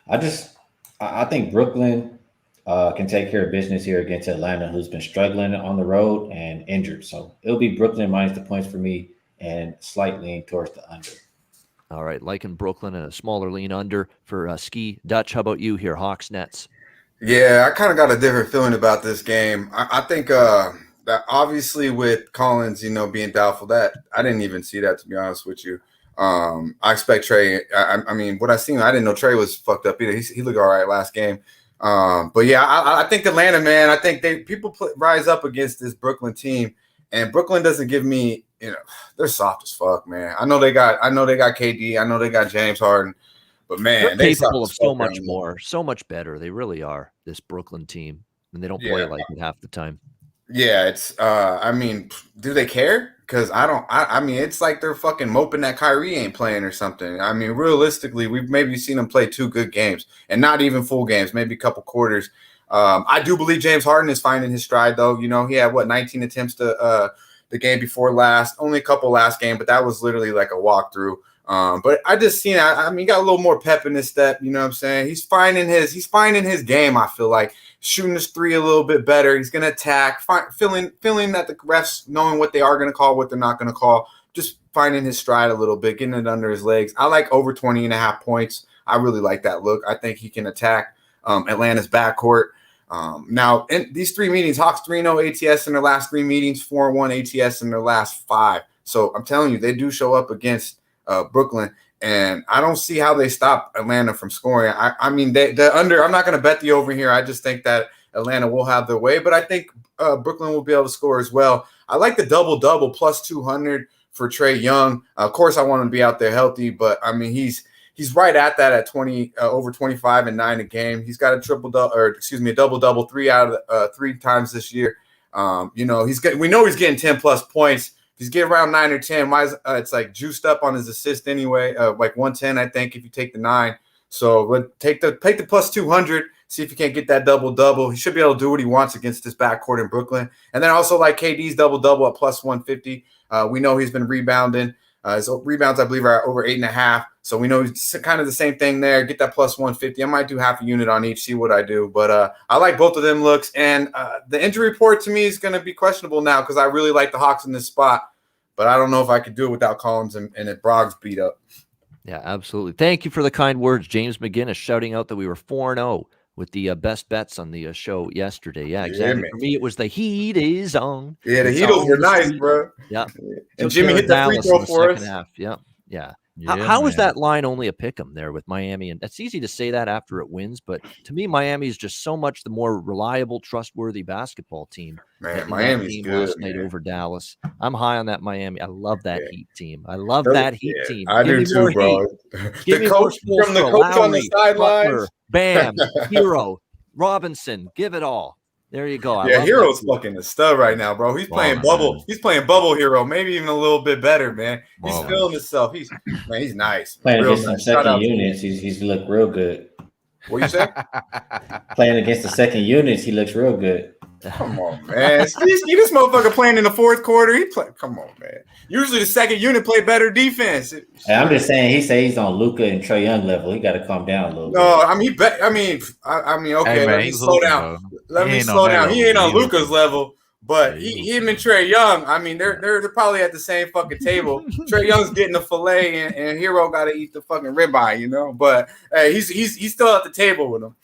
I think Brooklyn can take care of business here against Atlanta, who's been struggling on the road and injured. So it'll be Brooklyn minus the points for me and slight lean towards the under. All right, liking Brooklyn and a smaller lean under for Skee. Dutch, how about you here? Hawks, Nets. Yeah, I kind of got a different feeling about this game. I think that obviously with Collins, being doubtful, that I didn't even see that, to be honest with you. I expect Trae. I mean, what I seen, I didn't know Trae was fucked up either. He looked all right last game. But yeah, I think Atlanta, man. I think people rise up against this Brooklyn team, and Brooklyn doesn't give me. They're soft as fuck, man. I know they got KD. I know they got James Harden, but man, they're capable of so much more, so much better. They really are. This Brooklyn team, and they don't play like it half the time. Yeah, it's. I mean, do they care? Because I don't. I mean, it's like they're fucking moping that Kyrie ain't playing or something. I mean, realistically, we've maybe seen them play 2 good games, and not even full games, maybe a couple quarters. I do believe James Harden is finding his stride, though. He had 19 attempts to the game before last, only a couple last game, but that was literally like a walkthrough. But I just seen, I mean, he got a little more pep in his step. You know what I'm saying? He's finding his game. I feel like shooting his 3 a little bit better. He's gonna attack, feeling that the refs knowing what they are gonna call, what they're not gonna call. Just finding his stride a little bit, getting it under his legs. I like over 20.5 points. I really like that look. I think he can attack Atlanta's backcourt. Now, in these 3 meetings, Hawks 3-0 ATS in their last 3 meetings, 4-1 ATS in their last 5. So I'm telling you, they do show up against Brooklyn, and I don't see how they stop Atlanta from scoring. I mean, the under. I'm not going to bet the over here. I just think that Atlanta will have their way, but I think Brooklyn will be able to score as well. I like the double plus 200 for Trae Young. Of course, I want him to be out there healthy, but I mean, he's right at that at 20 over 25 and 9 a game. He's got a a double 3 out of 3 times this year. We know he's getting 10 plus points. If he's getting around 9 or 10, it's like juiced up on his assist anyway. Like 110, I think, if you take the 9. So take the plus 200. See if you can't get that double-double. He should be able to do what he wants against this backcourt in Brooklyn. And then also like KD's double-double at plus 150. We know he's been rebounding. His rebounds, I believe, are over 8.5. So we know it's kind of the same thing there. Get that plus 150. I might do half a unit on each, see what I do. But I like both of them looks. And the injury report to me is going to be questionable now because I really like the Hawks in this spot. But I don't know if I could do it without Collins and if Broggs beat up. Yeah, absolutely. Thank you for the kind words. James McGinnis shouting out that we were 4-0 with the best bets on the show yesterday. Yeah, exactly. Man. For me, it was the heat is on. Yeah, the Heatles were nice, bro. Yeah. And Jimmy hit the free throw for us. Half. Yeah. How is that line only a pick 'em there with Miami? And it's easy to say that after it wins, but to me, Miami is just so much the more reliable, trustworthy basketball team. Man, Miami's good last night over Dallas. I'm high on that Miami. I love that Heat team. I love that Heat team. I do too, bro. The coach from the coach on the sidelines. Bam, Hero, Robinson, give it all. There you go. Hero's fucking a stud right now, bro. He's playing bubble. Man. He's playing bubble Hero, maybe even a little bit better, man. He's feeling himself. He's nice. Playing against some second units, he's looked real good. What you say? Playing against the second units, he looks real good. Come on, man. See this motherfucker playing in the fourth quarter. Come on, man. Usually the second unit play better defense. I'm just saying he's on Luka and Trae Young level. He got to calm down a little bit. No, I mean, okay, hey, man, let me slow down. Let me slow down. He ain't on Luka's level, but him and Trae Young, I mean, they're probably at the same fucking table. Trae Young's getting the fillet, and Hero got to eat the fucking ribeye, you know. But hey, he's still at the table with him.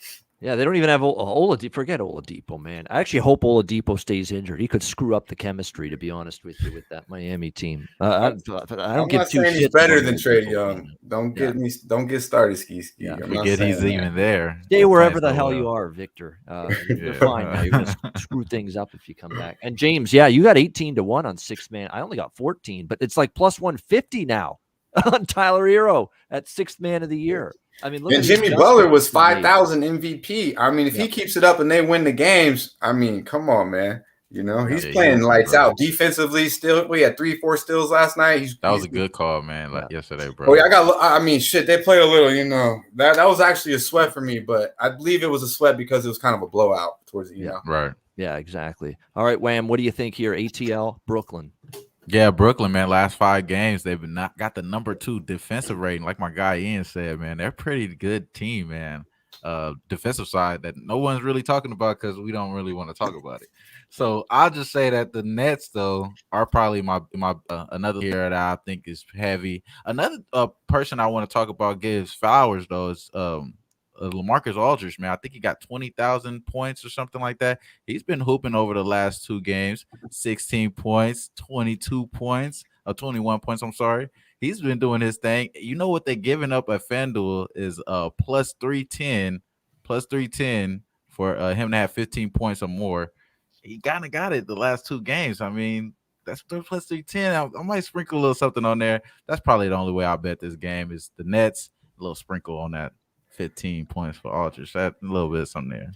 Yeah, they don't even have Oladipo. Forget Oladipo, man. I actually hope Oladipo stays injured. He could screw up the chemistry, to be honest with you, with that Miami team. I don't give two shits. He's better than Trae Young. Don't get started, Skee. Yeah. Forget he's even there. Stay wherever the hell you are, Victor. You're fine now. You're gonna screw things up if you come back. And James, yeah, you got 18-1 on 6-man. I only got 14, but it's like plus 150 now on Tyler Hero at 6th man of the year. I mean, look and Jimmy Butler was 5,000 MVP. I mean, if he keeps it up and they win the games, I mean, come on, man. You know, he's playing lights out defensively. Still, we had 3-4 steals last night. That was a good call, man. Like yesterday, bro. Oh yeah, I mean, shit. They played a little. You know, that was actually a sweat for me, but I believe it was a sweat because it was kind of a blowout towards the end. Right. Yeah, exactly. All right, Wham. What do you think here? ATL Brooklyn. Yeah, Brooklyn, man, last 5 games, they've not got the number 2 defensive rating. Like my guy Ian said, man, they're a pretty good team, man. Defensive side that no one's really talking about because we don't really want to talk about it. So I'll just say that the Nets, though, are probably my another here that I think is heavy. Another person I want to talk about gives flowers, though, is LaMarcus Aldridge, man. I think he got 20,000 points or something like that. He's been hooping over the last 2 games, 16 points, 22 points, 21 points. I'm sorry. He's been doing his thing. You know what they're giving up at FanDuel is plus 310 for him to have 15 points or more. He kind of got it the last 2 games. I mean, that's plus 310. I might sprinkle a little something on there. That's probably the only way I bet this game is the Nets. A little sprinkle on that. 15 points for Aldridge. That a little bit of something there.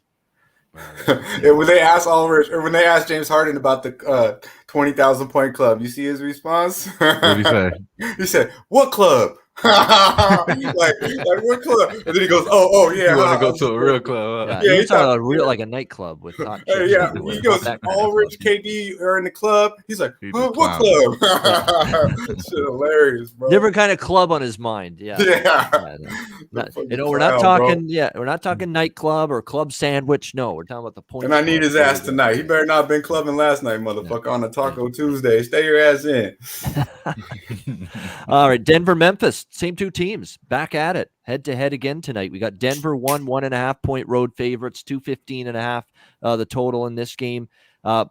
When they asked Aldridge, or when they asked James Harden about the 20,000 point club, you see his response? What did he say? He said, "What club?" like what club? And then he goes, "Oh yeah." You want to go to a real club? Yeah, he's talking a like a nightclub with hot chicks. Yeah, he goes, Aldridge, KD are in the club. He's like, "What club?" Shit, hilarious, bro. Different kind of club on his mind. Yeah. We're not talking. Yeah, we're not talking nightclub or club sandwich. No, we're talking about the point. And I need his ass tonight. He better not have been clubbing last night, motherfucker, on a Taco Tuesday. Stay your ass in. All right, Denver, Memphis, same 2 teams back at it, head to head again tonight. We got Denver 1.5 point road favorites, 215.5 the total in this game.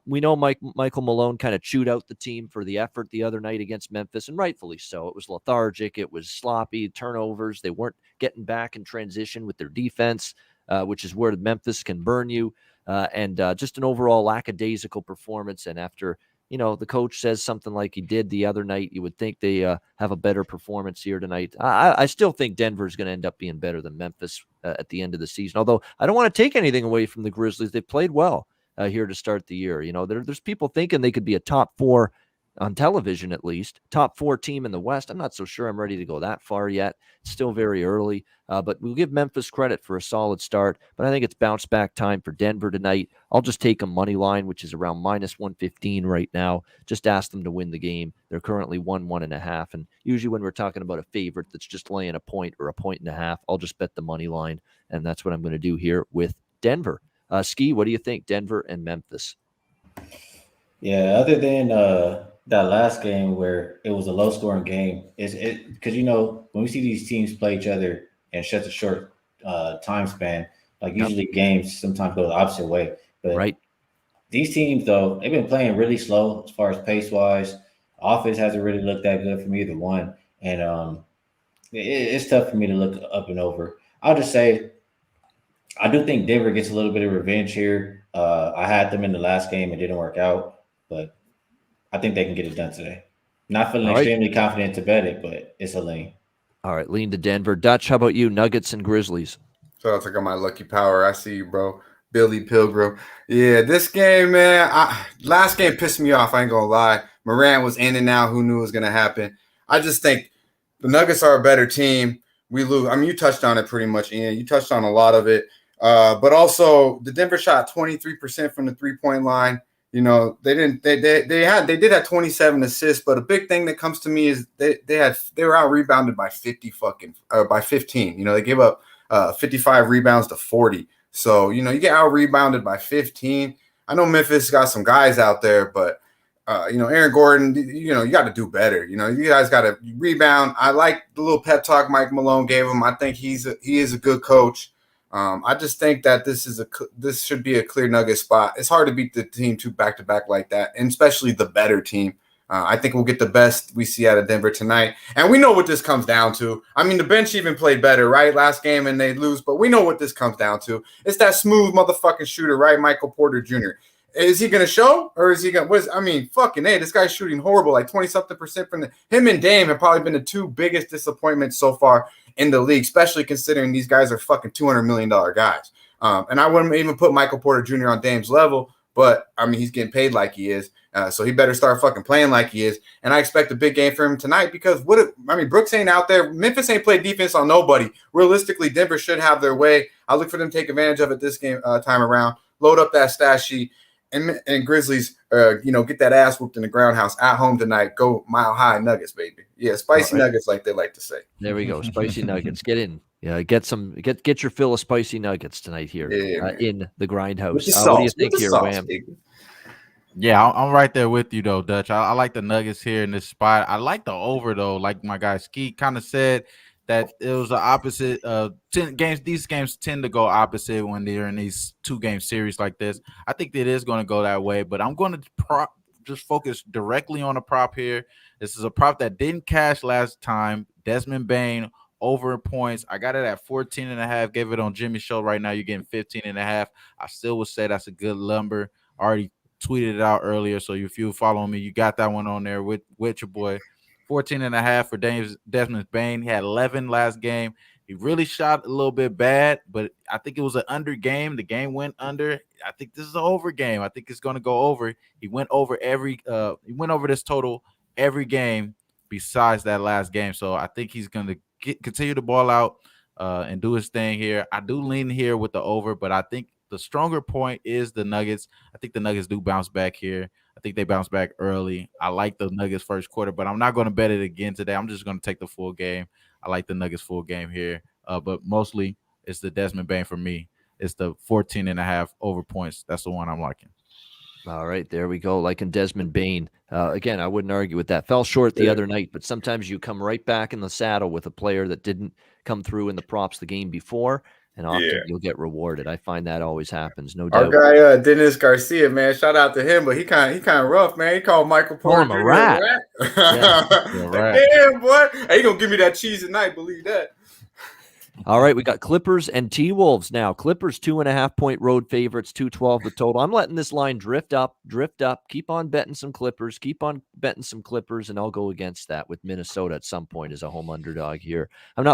We know Michael Malone kind of chewed out the team for the effort the other night against Memphis, and rightfully so. It was lethargic, it was sloppy, turnovers. They weren't getting back in transition with their defense, which is where Memphis can burn you, and just an overall lackadaisical performance. And after the coach says something like he did the other night, you would think they have a better performance here tonight. I still think Denver is going to end up being better than Memphis at the end of the season, although I don't want to take anything away from the Grizzlies. They've played well here to start the year. There's people thinking they could be a top 4 on television at least. Top 4 team in the West. I'm not so sure I'm ready to go that far yet. It's still very early, but we'll give Memphis credit for a solid start. But I think it's bounce back time for Denver tonight. I'll just take a money line, which is around minus 115 right now. Just ask them to win the game. They're currently 1.5. And usually when we're talking about a favorite that's just laying a point or a point and a half, I'll just bet the money line. And that's what I'm going to do here with Denver. Skee, what do you think, Denver and Memphis? Yeah, other than that last game where it was a low scoring game, is it because when we see these teams play each other in such a short time span, like usually games sometimes go the opposite way. But right. These teams though, they've been playing really slow as far as pace wise. Offense hasn't really looked that good from either one, and it's tough for me to look up and over. I'll just say I do think Denver gets a little bit of revenge here. I had them in the last game; it didn't work out, but I think they can get it done today. Not feeling extremely confident to bet it, but it's a lean. All right, lean to Denver. Dutch, how about you? Nuggets and Grizzlies. So I got my lucky power. I see you, bro. Billy Pilgrim. Yeah, this game, man. Last game pissed me off. I ain't gonna lie. Morant was in and out. Who knew it was gonna happen? I just think the Nuggets are a better team. We lose. I mean, you touched on it pretty much, Ian. You touched on a lot of it. But also, the Denver shot 23% from the 3-point line. They didn't. They did have 27 assists, but a big thing that comes to me is they were out rebounded by 15. They gave up 55 rebounds to 40. So you get out rebounded by 15. I know Memphis got some guys out there, but Aaron Gordon, you got to do better. You guys got to rebound. I like the little pep talk Mike Malone gave him. I think he is a good coach. I just think that this should be a clear Nugget spot. It's hard to beat the team 2 back-to-back like that, and especially the better team. I think we'll get the best we see out of Denver tonight. And we know what this comes down to. I mean, the bench even played better, right? Last game and they lose, but we know what this comes down to. It's that smooth motherfucking shooter, right? Michael Porter Jr. Is he going to show or is he going to – fucking A, this guy's shooting horrible, like 20-something% from him and Dame have probably been the 2 biggest disappointments so far in the league, especially considering these guys are fucking $200 million guys. And I wouldn't even put Michael Porter Jr. on Dame's level, but, I mean, he's getting paid like he is. So he better start fucking playing like he is. And I expect a big game for him tonight because Brooks ain't out there. Memphis ain't played defense on nobody. Realistically, Denver should have their way. I look for them to take advantage of it this game time around. Load up that stat sheet. And Grizzlies, get that ass whooped in the ground house at home tonight. Go mile high Nuggets, baby. Yeah, spicy Nuggets like they like to say. There we go. Spicy Nuggets. Get in. Yeah, get your fill of spicy nuggets tonight here in the Grindhouse. What do you think here, Wham? Yeah, I'm right there with you though, Dutch. I like the Nuggets here in this spot. I like the over though. Like my guy Skee kind of said that it was the opposite. 10 games. These games tend to go opposite when they're in these 2-game series like this. I think it is going to go that way, but I'm going to just focus directly on a prop here. This is a prop that didn't cash last time. Desmond Bane over points. I got it at 14.5. Gave it on Jimmy's show. Right now you're getting 15.5. I still would say that's a good number. Already tweeted it out earlier, so if you follow me, you got that one on there with your boy. 14.5 for Desmond Bane. He had 11 last game. He really shot a little bit bad, but I think it was an under game. The game went under. I think this is an over game. I think it's going to go over. He went over this total every game besides that last game. So I think he's going to continue to ball out and do his thing here. I do lean here with the over, but I think the stronger point is the Nuggets. I think the Nuggets do bounce back here. I think they bounce back early. I like the Nuggets first quarter, but I'm not going to bet it again today. I'm just going to take the full game. I like the Nuggets full game here, but mostly it's the Desmond Bane for me. It's the 14.5 over points. That's the one I'm liking. All right, there we go. Liking Desmond Bane. Again, I wouldn't argue with that. Fell short the other night, but sometimes you come right back in the saddle with a player that didn't come through in the props the game before, and often you'll get rewarded. I find that always happens, no doubt. Our guy Dennis Garcia, man, shout out to him, but he kind of rough, man. He called Michael Porter Jr. a rat. Damn, boy. Hey, he gonna give me that cheese tonight, believe that. All right, we got Clippers and T-Wolves now. Clippers 2.5-point road favorites, 212 the total. I'm letting this line drift up. Keep on betting some Clippers. And I'll go against that with Minnesota at some point as a home underdog here. I'm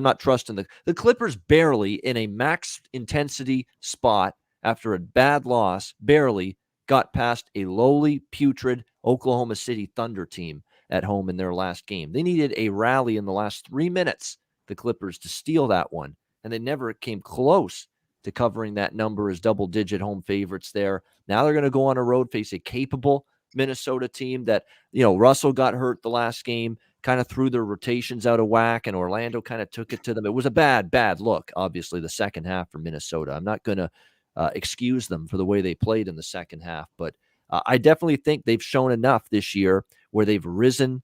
not trusting the Clippers barely in a max intensity spot after a bad loss, barely got past a lowly, putrid Oklahoma City Thunder team at home in their last game. They needed a rally in the last 3 minutes, the Clippers, to steal that one, and they never came close to covering that number as double-digit home favorites there. Now they're going to go on a road, face a capable Minnesota team that, Russell got hurt the last game, kind of threw their rotations out of whack, and Orlando kind of took it to them. It was a bad look, obviously, the second half for Minnesota. I'm not going to excuse them for the way they played in the second half, but I definitely think they've shown enough this year where they've risen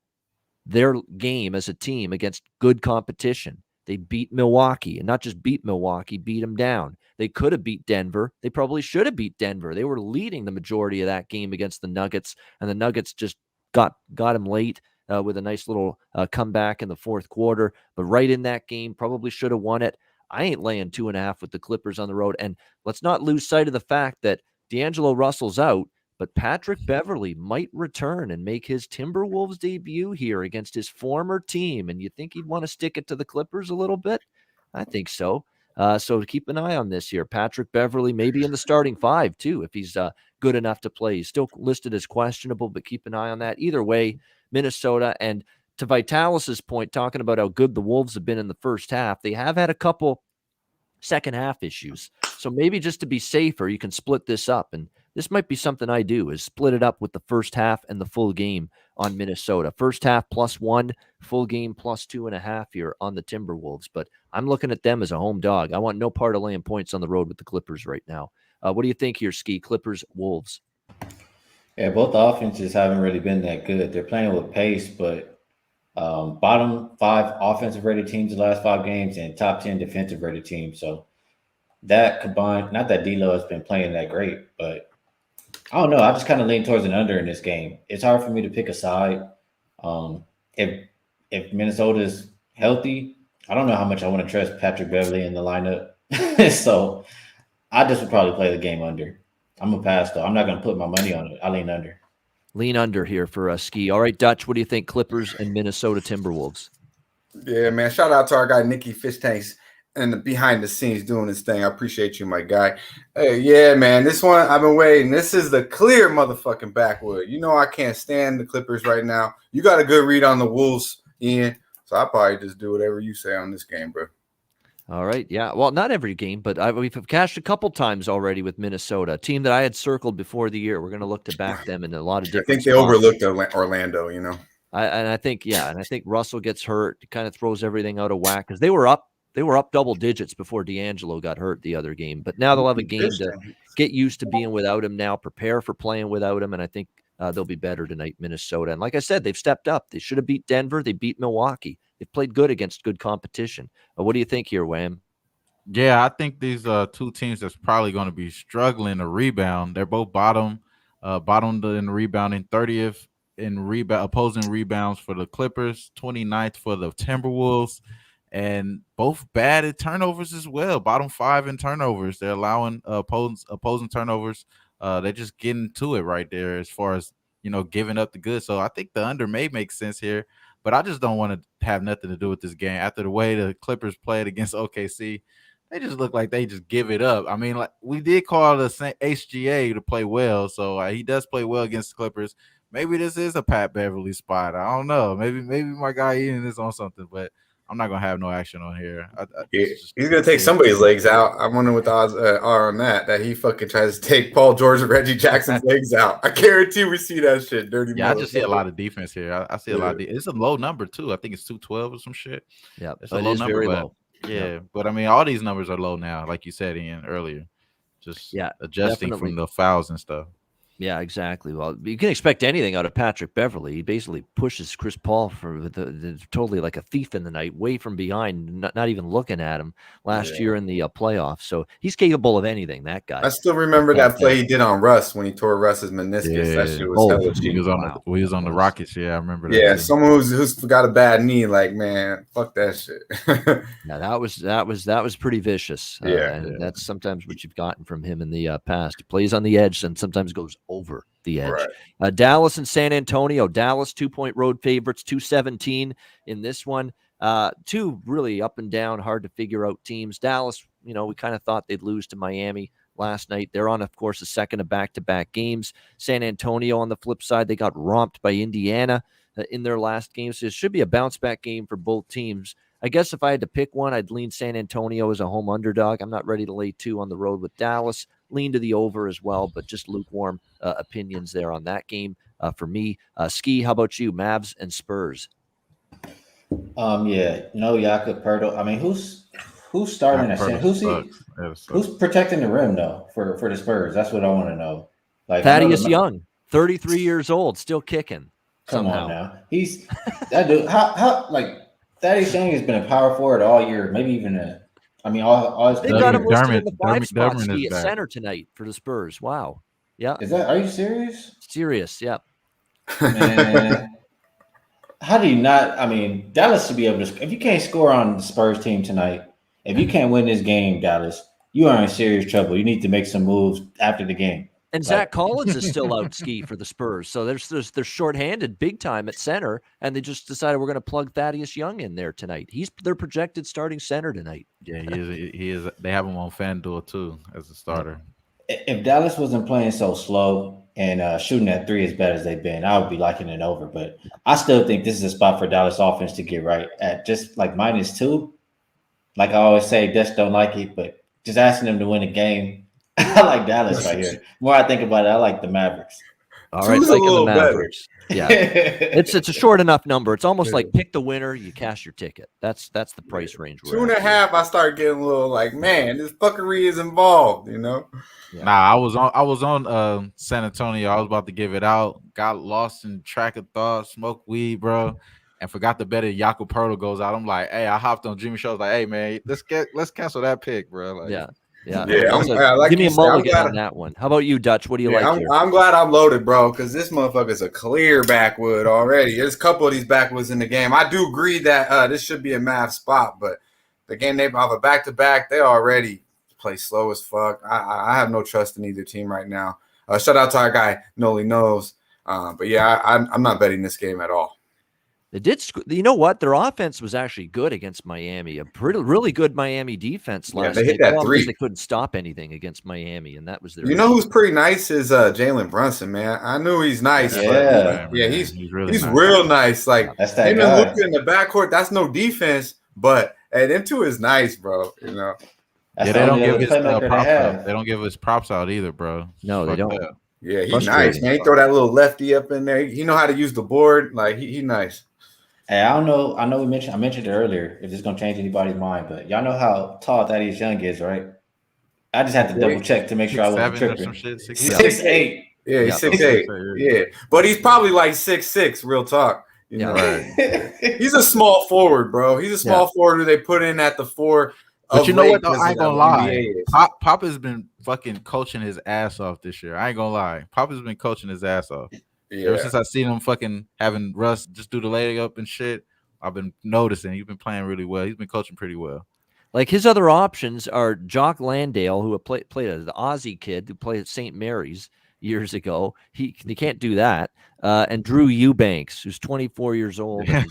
their game as a team against good competition. They beat Milwaukee, and not just beat Milwaukee, beat them down. They could have beat Denver. They probably should have beat Denver. They were leading the majority of that game against the Nuggets, and the Nuggets just got them late with a nice little comeback in the fourth quarter. But right in that game, probably should have won it. I ain't laying 2.5 with the Clippers on the road. And let's not lose sight of the fact that D'Angelo Russell's out, but Patrick Beverley might return and make his Timberwolves debut here against his former team. And you think he'd want to stick it to the Clippers a little bit? I think so. So keep an eye on this here. Patrick Beverley maybe in the starting five, too, if he's good enough to play. He's still listed as questionable, but keep an eye on that. Either way, Minnesota. And to Vitalis's point, talking about how good the Wolves have been in the first half, they have had a couple second half issues. So maybe just to be safer, you can split this up. And this might be something I do, is split it up with the first half and the full game on Minnesota. First half +1, full game +2.5 here on the Timberwolves. But I'm looking at them as a home dog. I want no part of laying points on the road with the Clippers right now. What do you think here, Skee? Clippers, Wolves? Yeah, both offenses haven't really been that good. They're playing with pace, but bottom 5 offensive rated teams the last 5 games and top 10 defensive rated teams. So that combined, not that D'Lo has been playing that great, but I don't know. I just kind of lean towards an under in this game. It's hard for me to pick a side. If Minnesota's healthy, I don't know how much I want to trust Patrick Beverley in the lineup. So I just would probably play the game under. I'm going to pass, though. I'm not going to put my money on it. I lean under. Lean under here for Skee. All right, Dutch, what do you think? Clippers and Minnesota Timberwolves. Yeah, man. Shout out to our guy, Nicky Fish Tanks, and behind the scenes doing this thing. I appreciate you, my guy. Hey, yeah, man. This one, I've been waiting. This is the clear motherfucking backwood. I can't stand the Clippers right now. You got a good read on the Wolves, Ian. So I'll probably just do whatever you say on this game, bro. All right. Yeah. Well, not every game, but we've cashed a couple times already with Minnesota, a team that I had circled before the year. We're going to look to back them in a lot of different I think they spots. overlooked Orlando, I think Russell gets hurt. It kind of throws everything out of whack because they were up double digits before D'Angelo got hurt the other game. But now they'll have a game to get used to being without him now, prepare for playing without him, and I think they'll be better tonight, Minnesota. And like I said, they've stepped up. They should have beat Denver. They beat Milwaukee. They've played good against good competition. What do you think here, Wham? Yeah, I think these two teams that's probably going to be struggling to rebound. They're both bottomed in rebounding, 30th in opposing rebounds for the Clippers, 29th for the Timberwolves, and both bad at turnovers as well. Bottom 5 in turnovers. They're allowing opposing turnovers. They're just getting to it right there as far as giving up the goods. So I think the under may make sense here, but I just don't want to have nothing to do with this game after the way the Clippers played against OKC. They just look like they just give it up. I mean, like we did call the HGA to play well, so he does play well against the Clippers. Maybe this is a Pat Beverley spot. I don't know. Maybe my guy Ian is on something, but I'm not gonna have no action on here. He's gonna take somebody's legs out. I wonder what the odds are on that he fucking tries to take Paul George and Reggie Jackson's legs out. I guarantee we see that shit. Dirty. Yeah, I just see a lot of defense here. I see a lot of it's a low number too. I think it's 212 or some shit. Yeah, it's a low number, very low. Yeah, but I mean, all these numbers are low now, like you said, Ian, earlier. Just adjusting definitely from the fouls and stuff. Yeah, exactly. Well, you can expect anything out of Patrick Beverley. He basically pushes Chris Paul for totally like a thief in the night, way from behind, not even looking at him last year in the playoffs. So he's capable of anything, that guy. I still remember that play he did on Russ when he tore Russ's meniscus. Yeah. That shit was hella cheap. He was on the Rockets. Yeah, I remember that. Yeah, someone who's got a bad knee, like, man, fuck that shit. Yeah, that was pretty vicious. And that's sometimes what you've gotten from him in the past. He plays on the edge and sometimes goes over the edge. Right. Dallas and San Antonio. Dallas 2-point road favorites, 217 in this one. Two really up and down, hard to figure out teams. Dallas, we kind of thought they'd lose to Miami last night. They're on, of course, the second of back-to-back games. San Antonio, on the flip side, they got romped by Indiana in their last game. So it should be a bounce-back game for both teams. I guess if I had to pick one, I'd lean San Antonio as a home underdog. I'm not ready to lay 2 on the road with Dallas. Lean to the over as well, but just lukewarm opinions there on that game for me. Skee, how about you? Mavs and Spurs. Yeah, no Jakob Pertl. I mean, who's starting at center? Who's protecting the rim though for the Spurs? That's what I want to know. Like Thaddeus Young, 33 years old, still kicking. Come somehow. on now, he's that dude. How like Thaddeus Young has been a power forward all year, maybe even all his. They got him listed in the 5 spot at center tonight for the Spurs. Wow. Yeah. Are you serious? Serious, yeah. Man. How do you not? I mean, Dallas should be able to. If you can't score on the Spurs team tonight, if you can't win this game, Dallas, you are in serious trouble. You need to make some moves after the game. And Zach Collins is still out Skee for the Spurs, so they're shorthanded big time at center, and they just decided we're going to plug Thaddeus Young in there tonight. He's their projected starting center tonight. Yeah, he is. They have him on FanDuel too as a starter. If Dallas wasn't playing so slow and shooting at 3 as bad as they've been, I would be liking it over. But I still think this is a spot for Dallas offense to get right at just like -2. Like I always say, just don't like it, but just asking them to win a game. I like Dallas right here. The more I think about it, I like the Mavericks. All right, like the Mavericks. Yeah, it's a short enough number. It's almost like pick the winner, you cash your ticket. That's the price range. 2.5. I start getting a little like, man, this fuckery is involved. You know. Yeah. Nah, I was on San Antonio. I was about to give it out. Got lost in track of thought. Smoked weed, bro, and forgot to bet if Jakob Pertl goes out. I'm like, hey, I hopped on Jimmy Show's like, hey man, let's cancel that pick, bro. Like, Yeah. Like give me a mulligan on that one. How about you, Dutch? What do you like here? I'm glad I'm loaded, bro, because this motherfucker's a clear backwood already. There's a couple of these backwoods in the game. I do agree that this should be a Mav spot, but the game they have a back-to-back, they already play slow as fuck. I have no trust in either team right now. Shout out to our guy, Noli Knows. But yeah, I'm not betting this game at all. They did. You know what? Their offense was actually good against Miami. A really good Miami defense last night. They hit that 3. They couldn't stop anything against Miami, and that was their. You know who's pretty nice is Jalen Brunson, man. I knew he's nice. Yeah, he's real nice. Like that's that him guy. and Luka in the backcourt. That's no defense, but hey, them two is nice, bro. You know. They don't give his props out. They don't give his props out either, bro. No, they don't. Yeah, he's nice, man. He throw that little lefty up in there. He know how to use the board. Like he nice. Hey, I don't know. I know I mentioned it earlier. If it's gonna change anybody's mind, but y'all know how tall Thaddeus Young is, right? I just had to double check to make sure I wasn't tripping. 6'8". Yeah, he's 6'8". Yeah, but he's probably like 6'6". Real talk. You know? Right. He's a small forward, bro. He's a small forward who they put in at the 4. But you know what? Though, I ain't gonna lie. Pop has been fucking coaching his ass off this year. I ain't gonna lie. Pop has been coaching his ass off. Yeah. Ever since I seen him fucking having Russ just do the layup and shit, I've been noticing he's been playing really well. He's been coaching pretty well. Like his other options are Jock Landale, who played the Aussie kid who played at St. Mary's years ago. He can't do that. And Drew Eubanks, who's 24 years old. And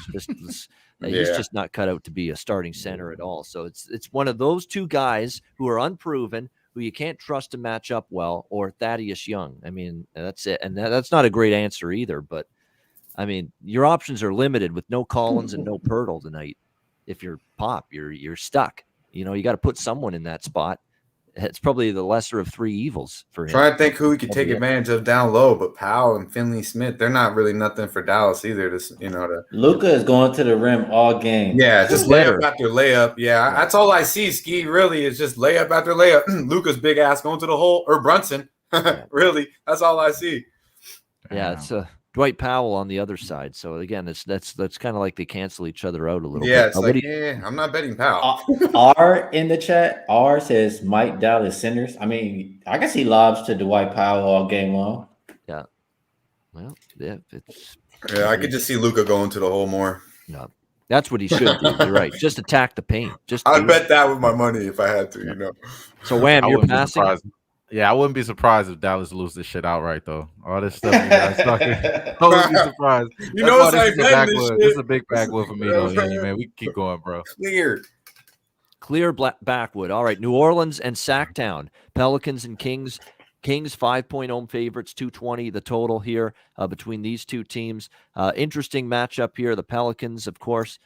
he's just not cut out to be a starting center at all. So it's one of those two guys who are unproven, who you can't trust to match up well, or Thaddeus Young. I mean, that's it. And that's not a great answer either. But, I mean, your options are limited with no Collins and no Pertl tonight. If you're Pop, you're stuck. You know, you got to put someone in that spot. It's probably the lesser of 3 evils for him. Trying to think who he could take advantage of down low, but Powell and Finley Smith, they're not really nothing for Dallas either. Luka is going to the rim all game. Yeah, just layup after layup. Yeah, that's all I see. Skee really is just layup after layup. Luka's big ass going to the hole, or Brunson. Really, that's all I see. Yeah, it's Dwight Powell on the other side. So again, that's kind of like they cancel each other out a little bit. Yeah, it's like, I'm not betting Powell. R in the chat, R says Mike Dallas centers. I mean, I can see lobs to Dwight Powell all game long. Yeah. Well, yeah, I could just see Luka going to the hole more. No. That's what he should do. You're right. Just attack the paint. I'd bet that with my money if I had to, you know. So Wham, you're passing. Yeah, I wouldn't be surprised if Dallas lose this shit outright, though. All this stuff you guys talking, I wouldn't be surprised. You know, it's like this is a big backwood for me, though. Man, we can keep going, bro. Clear. Clear backwood. All right, New Orleans and Sacktown. Pelicans and Kings. Kings 5-point home favorites, 220 the total here between these two teams. Interesting matchup here. The Pelicans, of course,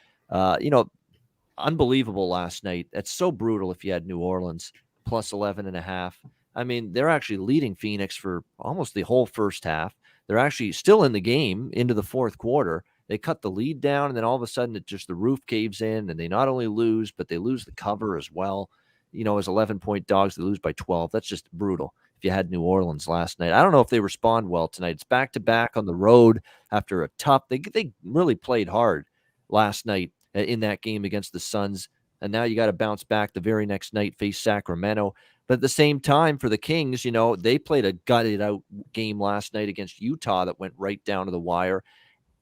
unbelievable last night. That's so brutal if you had New Orleans plus 11.5. I mean, they're actually leading Phoenix for almost the whole first half. They're actually still in the game into the fourth quarter. They cut the lead down, and then all of a sudden, the roof caves in, and they not only lose, but they lose the cover as well. As 11-point dogs, they lose by 12. That's just brutal. If you had New Orleans last night, I don't know if they respond well tonight. It's back-to-back on the road after a tough. They really played hard last night in that game against the Suns, and now you got to bounce back the very next night, face Sacramento. But at the same time, for the Kings, they played a gutted-out game last night against Utah that went right down to the wire.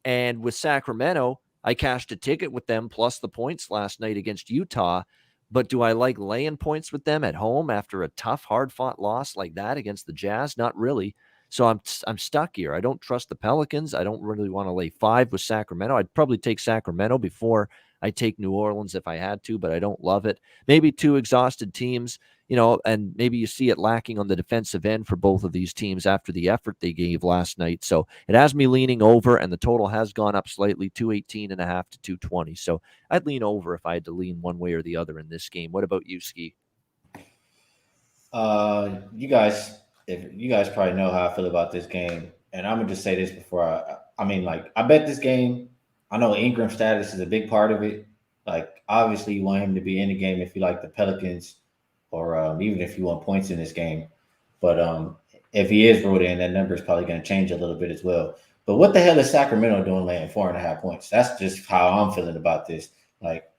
And with Sacramento, I cashed a ticket with them plus the points last night against Utah. But do I like laying points with them at home after a tough, hard-fought loss like that against the Jazz? Not really. So I'm stuck here. I don't trust the Pelicans. I don't really want to lay 5 with Sacramento. I'd probably take Sacramento before I take New Orleans if I had to, but I don't love it. Maybe two exhausted teams, and maybe you see it lacking on the defensive end for both of these teams after the effort they gave last night. So it has me leaning over, and the total has gone up slightly, 218.5 to 220. So I'd lean over if I had to lean one way or the other in this game. What about you, Skee? You guys probably know how I feel about this game, and I'm gonna just say this before I bet this game. I know Ingram's status is a big part of it. Like, obviously, you want him to be in the game if you like the Pelicans, or even if you want points in this game. But if he is ruled in, that number is probably going to change a little bit as well. But what the hell is Sacramento doing laying 4.5 points? That's just how I'm feeling about this. Like,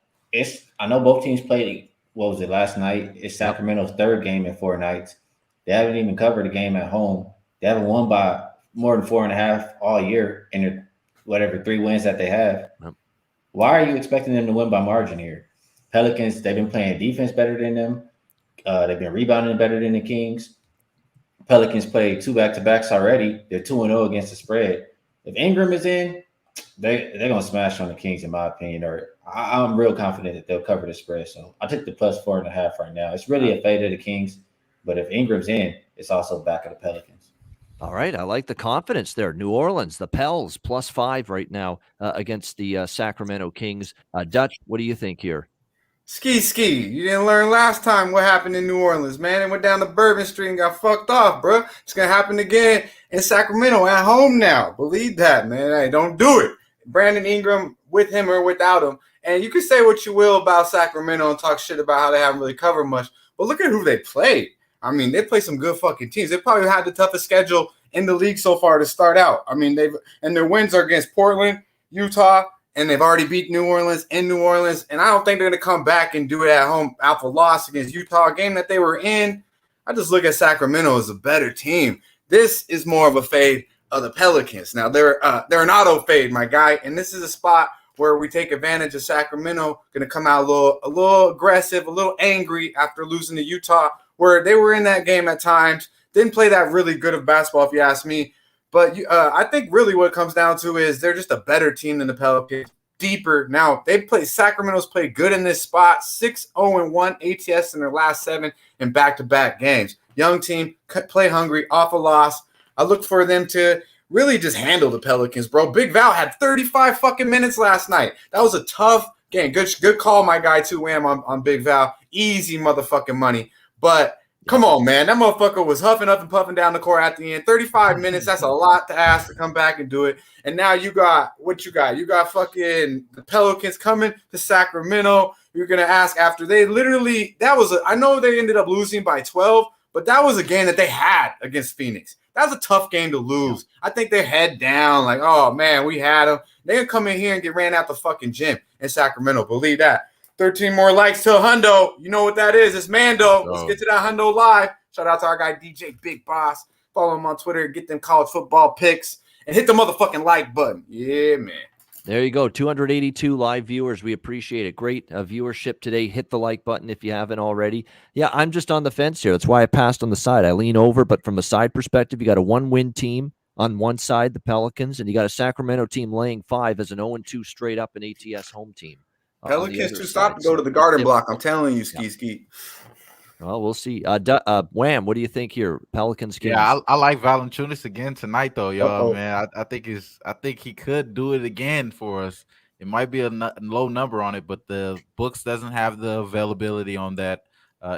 I know both teams played, what was it, last night? It's Sacramento's third game in 4 nights. They haven't even covered a game at home. They haven't won by more than 4.5 all year in their 3 wins that they have. Yep. Why are you expecting them to win by margin here? Pelicans, they've been playing defense better than them. They've been rebounding better than the Kings. Pelicans played 2 back-to-backs already. They're 2-0 against the spread. If Ingram is in, they're going to smash on the Kings, in my opinion. Or I'm real confident that they'll cover the spread. So I took the plus 4.5 right now. It's really a fade of the Kings. But if Ingram's in, it's also back of the Pelicans. All right, I like the confidence there. New Orleans, the Pels, plus 5 right now against the Sacramento Kings. Dutch, what do you think here? Skee. You didn't learn last time what happened in New Orleans, man. It went down to Bourbon Street and got fucked off, bro. It's going to happen again in Sacramento at home now. Believe that, man. Hey, don't do it. Brandon Ingram, with him or without him. And you can say what you will about Sacramento and talk shit about how they haven't really covered much. But look at who they played. I mean, they play some good fucking teams. They probably had the toughest schedule in the league so far to start out. I mean, their wins are against Portland, Utah, and they've already beat New Orleans in New Orleans. And I don't think they're going to come back and do it at home after a loss against Utah, a game that they were in. I just look at Sacramento as a better team. This is more of a fade of the Pelicans. Now, they're an auto fade, my guy, and this is a spot where we take advantage of Sacramento, going to come out a little aggressive, a little angry after losing to Utah, where they were in that game at times. Didn't play that really good of basketball, if you ask me. But I think really what it comes down to is they're just a better team than the Pelicans. Deeper. Now, Sacramento's played good in this spot. 6-0-1 ATS in their last 7 in back-to-back games. Young team, play hungry, off a loss. I look for them to really just handle the Pelicans, bro. Big Val had 35 fucking minutes last night. That was a tough game. Good call, my guy, too, Wham, on Big Val. Easy motherfucking money. But come on, man. That motherfucker was huffing up and puffing down the court at the end. 35 minutes, that's a lot to ask to come back and do it. And now you got what you got. You got fucking the Pelicans coming to Sacramento. You're going to ask after they literally – I know they ended up losing by 12, but that was a game that they had against Phoenix. That was a tough game to lose. I think they're head down like, oh, man, we had them. They're going to come in here and get ran out the fucking gym in Sacramento. Believe that. 13 more likes to Hundo. You know what that is. It's Mando. Let's get to that Hundo live. Shout out to our guy, DJ Big Boss. Follow him on Twitter. Get them college football picks. And hit the motherfucking like button. Yeah, man. There you go. 282 live viewers. We appreciate it. Great viewership today. Hit the like button if you haven't already. Yeah, I'm just on the fence here. That's why I passed on the side. I lean over, but from a side perspective, you got a 1-win team on one side, the Pelicans, and you got a Sacramento team laying 5 as an 0-2 straight up an ATS home team. Pelicans other too side. stop to go to the Garden Block. I'm telling you, Ski. Well, we'll see. Wham, what do you think here? Pelicans, Kings. Yeah, I like Valanciunas again tonight, though, y'all. Uh-oh. Man, I think he could do it again for us. It might be a low number on it, but the books doesn't have the availability on that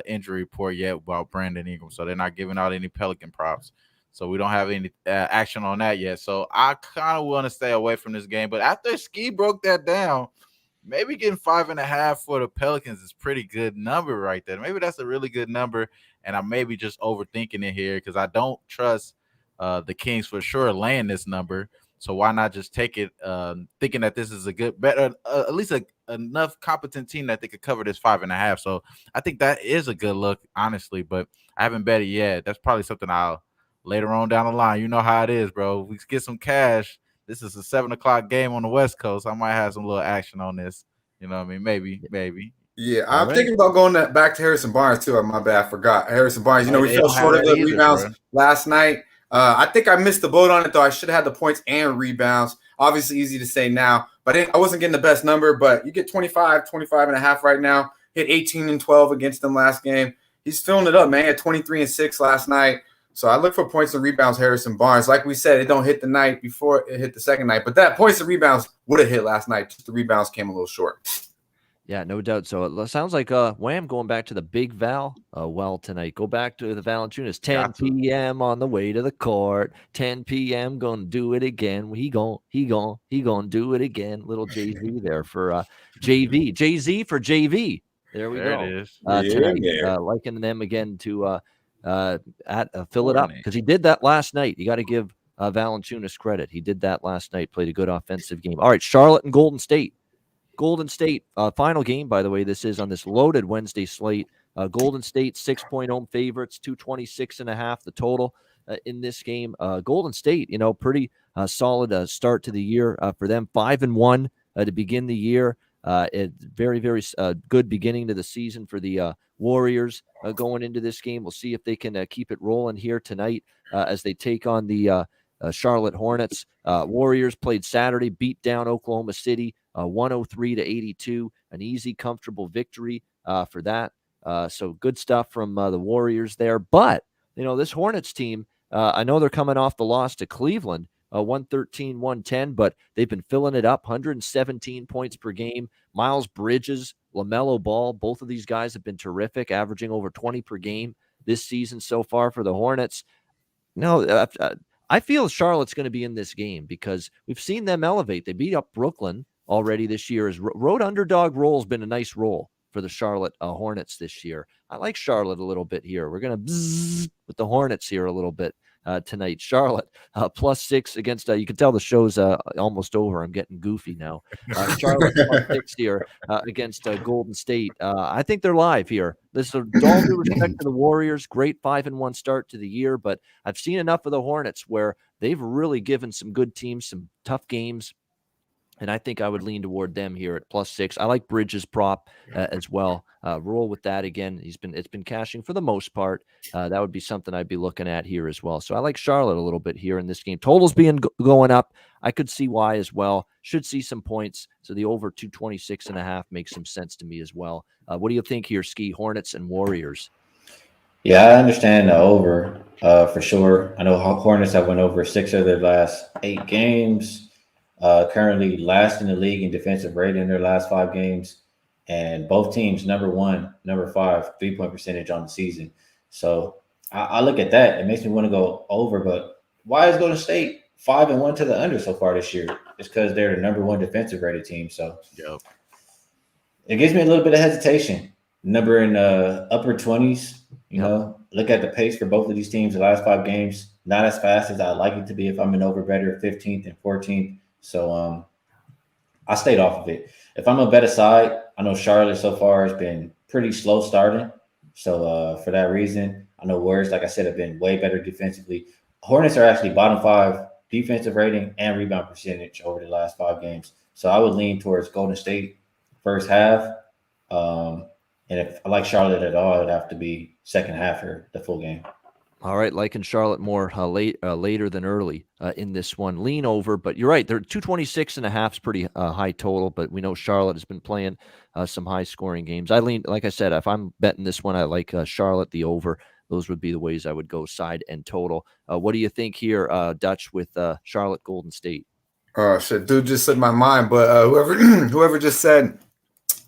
injury report yet about Brandon Ingram, so they're not giving out any Pelican props. So we don't have any action on that yet. So I kind of want to stay away from this game. But after Skee broke that down, maybe getting 5.5 for the Pelicans is pretty good number right there. Maybe that's a really good number, and I may be just overthinking it here because I don't trust the Kings for sure laying this number. So why not just take it, thinking that this is a good, better, at least enough competent team that they could cover this 5.5. So I think that is a good look, honestly. But I haven't bet it yet. That's probably something I'll later on down the line. You know how it is, bro. We get some cash. This is a 7:00 game on the West Coast. I might have some little action on this. You know what I mean? Maybe. Yeah, I'm thinking about going back to Harrison Barnes too. My bad, I forgot. Harrison Barnes, you know, we fell short of the rebounds last night. I think I missed the boat on it, though. I should have had the points and rebounds. Obviously, easy to say now, but I wasn't getting the best number. But you get 25 and a half right now. Hit 18 and 12 against them last game. He's filling it up, man. At 23 and 6 last night. So I look for points and rebounds, Harrison Barnes. Like we said, it don't hit the night before it hit the second night. But that points and rebounds would have hit last night. Just the rebounds came a little short. Yeah, no doubt. So it sounds like Wham going back to the Big Val tonight. Go back to the Valanciunas. 10 p.m. on the way to the court. 10 p.m. gonna do it again. He gonna do it again. Little Jay-Z there for JV. Jay-Z for JV. There we go. It is. Tonight, liking them again to fill it up because he did that last night. You got to give Valanciunas credit. He did that last night. Played a good offensive game. All right, Charlotte and Golden State. Golden State, final game, by the way, this is on this loaded Wednesday slate. Golden State, 6-point home favorites, 226.5 the total in this game. Golden State, pretty solid start to the year for them. 5-1 to begin the year. Very, very good beginning to the season for the Warriors going into this game. We'll see if they can keep it rolling here tonight as they take on the Charlotte Hornets. Warriors played Saturday, beat down Oklahoma City 103-82, an easy, comfortable victory for that. So good stuff from the Warriors there. But, this Hornets team, I know they're coming off the loss to Cleveland, 113-110, but they've been filling it up, 117 points per game. Miles Bridges, LaMelo Ball, both of these guys have been terrific, averaging over 20 per game this season so far for the Hornets. I feel Charlotte's going to be in this game because we've seen them elevate. They beat up Brooklyn already this year. As road underdog role has been a nice role for the Charlotte Hornets this year. I like Charlotte a little bit here. We're going to bzz with the Hornets here a little bit tonight. Charlotte +6 against, you can tell the show's almost over. I'm getting goofy now. Charlotte +6 here against Golden State. I think they're live here. This is all due respect to the Warriors. Great 5-1 start to the year, but I've seen enough of the Hornets where they've really given some good teams some tough games. And I think I would lean toward them here at +6. I like Bridges prop as well. Roll with that again. It's been cashing for the most part. That would be something I'd be looking at here as well. So I like Charlotte a little bit here in this game. Totals going up. I could see why as well. Should see some points. So the over 226.5 makes some sense to me as well. What do you think here, Skee? Hornets and Warriors? Yeah, I understand the over for sure. I know Hornets have went over 6 of their last 8 games. Currently last in the league in defensive rating in their last 5 games, and both teams number 1, number 5 3-point percentage on the season. So I look at that. It makes me want to go over. But why is Golden State 5-1 to the under so far this year? It's because they're the number 1 defensive rated team. So it gives me a little bit of hesitation. Number in upper 20s. Look at the pace for both of these teams. The last 5 games, not as fast as I'd like it to be if I'm an over better 15th and 14th. So I stayed off of it. If I'm a better side, I know Charlotte so far has been pretty slow starting. So for that reason, I know Warriors, like I said, have been way better defensively. Hornets are actually bottom 5 defensive rating and rebound percentage over the last 5 games. So I would lean towards Golden State first half. And if I like Charlotte at all, it'd have to be second half or the full game. All right, liking Charlotte more later than early in this one. Lean over, but you're right. They're 226.5 is pretty high total, but we know Charlotte has been playing some high scoring games. I lean, like I said, if I'm betting this one, I like Charlotte the over. Those would be the ways I would go, side and total. What do you think here, Dutch, with Charlotte Golden State? Shit, dude just slipped my mind, but whoever just said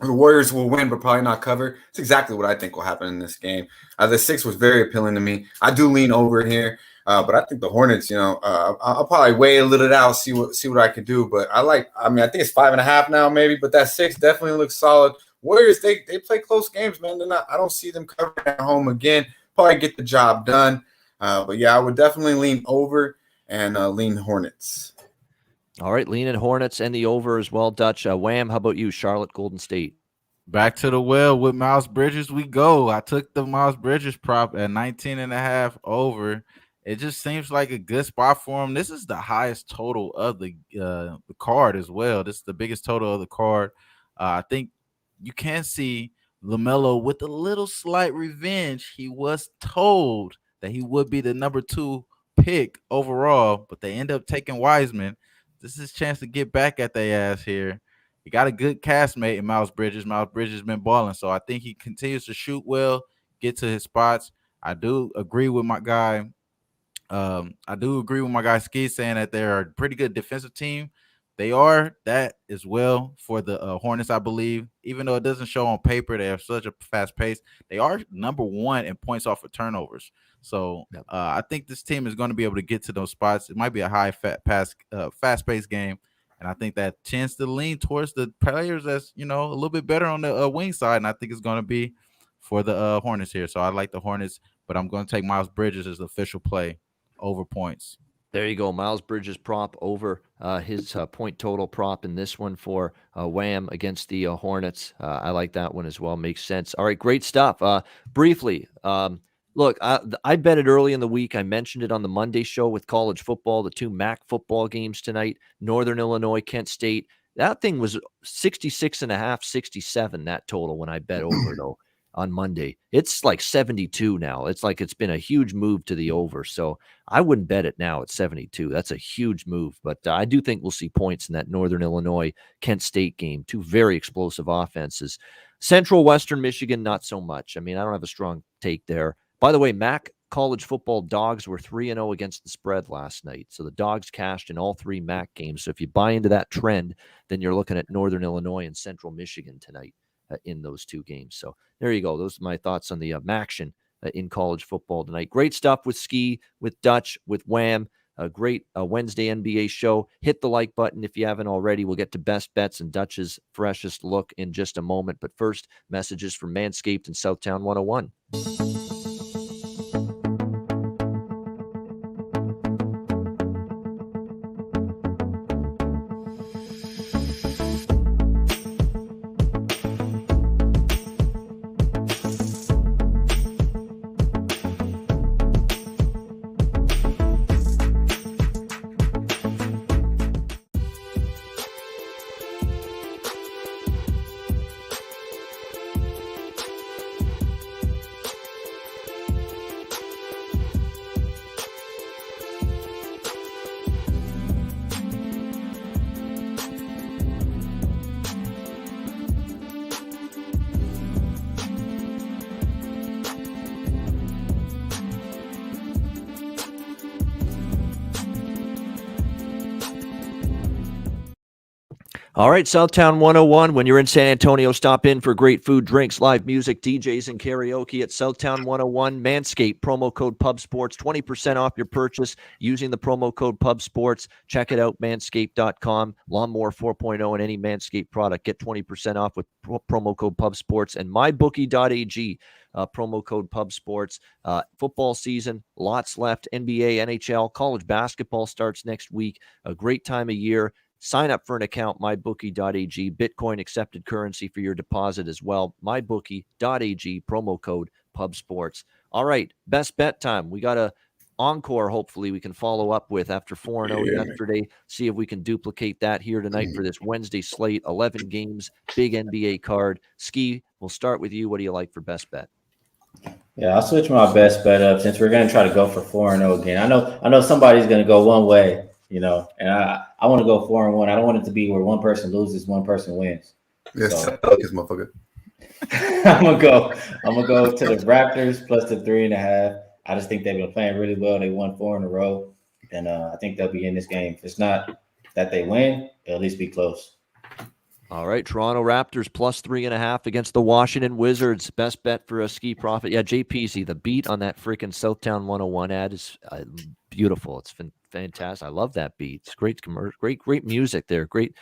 the Warriors will win, but probably not cover. It's exactly what I think will happen in this game. The 6 was very appealing to me. I do lean over here, but I think the Hornets. I'll probably weigh a little out, see what I can do. But I think it's 5.5 now, maybe. But that 6 definitely looks solid. Warriors, they play close games, man. I don't see them covering at home again. Probably get the job done. But yeah, I would definitely lean over and lean Hornets. All right, leaning Hornets and the over as well, Dutch. Wham, how about you, Charlotte Golden State? Back to the well with Miles Bridges we go. I took the Miles Bridges prop at 19.5 over. It just seems like a good spot for him. This is the highest total of the card as well. This is the biggest total of the card. I think you can see LaMelo with a little slight revenge. He was told that he would be the number 2 pick overall, but they end up taking Wiseman. This is his chance to get back at their ass here. He got a good castmate in Miles Bridges. Miles Bridges has been balling, so I think he continues to shoot well, get to his spots. I do agree with my guy. Skee saying that they're a pretty good defensive team. They are that as well for the Hornets, I believe. Even though it doesn't show on paper, they have such a fast pace. They are number 1 in points off of turnovers. So I think this team is going to be able to get to those spots. It might be a fast-paced game, and I think that tends to lean towards the players that's a little bit better on the wing side, and I think it's going to be for the Hornets here. So I like the Hornets, but I'm going to take Miles Bridges as the official play over points. There you go. Miles Bridges prop over his point total prop in this one for Wham against the Hornets. I like that one as well. Makes sense. All right, great stuff. Briefly, look, I bet it early in the week. I mentioned it on the Monday show with college football, the 2 MAC football games tonight, Northern Illinois, Kent State. That thing was 66.5, 67, that total when I bet over, though, on Monday. It's like 72 now. It's like it's been a huge move to the over. So I wouldn't bet it now at 72. That's a huge move. But I do think we'll see points in that Northern Illinois, Kent State game. 2 very explosive offenses. Central Western Michigan, not so much. I mean, I don't have a strong take there. By the way, MAC college football dogs were 3-0 against the spread last night. So the dogs cashed in all 3 MAC games. So if you buy into that trend, then you're looking at Northern Illinois and Central Michigan tonight in those 2 games. So there you go. Those are my thoughts on the MACtion in college football tonight. Great stuff with Skee, with Dutch, with Wham. A great Wednesday NBA show. Hit the like button if you haven't already. We'll get to best bets and Dutch's freshest look in just a moment. But first, messages from Manscaped and Southtown 101. All right, Southtown 101. When you're in San Antonio, stop in for great food, drinks, live music, DJs, and karaoke at Southtown 101. Manscaped, promo code PubSports, 20% off your purchase using the promo code PubSports. Check it out, manscaped.com. Lawnmower 4.0 and any Manscaped product. Get 20% off with promo code PubSports and mybookie.ag. Promo code PubSports. Football season, lots left. NBA, NHL, college basketball starts next week. A great time of year. Sign up for an account, mybookie.ag. Bitcoin accepted currency for your deposit as well. Mybookie.ag, promo code PubSports. All right, best bet time. We got a encore, hopefully, we can follow up with after 4-0 yesterday. See if we can duplicate that here tonight for this Wednesday slate. 11 games, big NBA card. Skee, we'll start with you. What do you like for best bet? Yeah, I'll switch my best bet up since we're gonna try to go for 4-0 again. I know somebody's gonna go one way, and I want to go 4-1. I don't want it to be where one person loses, one person wins. Yes, So this motherfucker. I'm gonna go to the Raptors plus the 3.5. I just think they've been playing really well. They won 4 in a row, and I think they'll be in this game. If it's not that they win, it'll at least be close. All right, Toronto Raptors plus 3.5 against the Washington Wizards. Best bet for a Skee Profit. Yeah, JPC, the beat on that freaking Southtown 101 ad is beautiful. It's been fantastic. I love that beat. It's great commercial, great music there. Great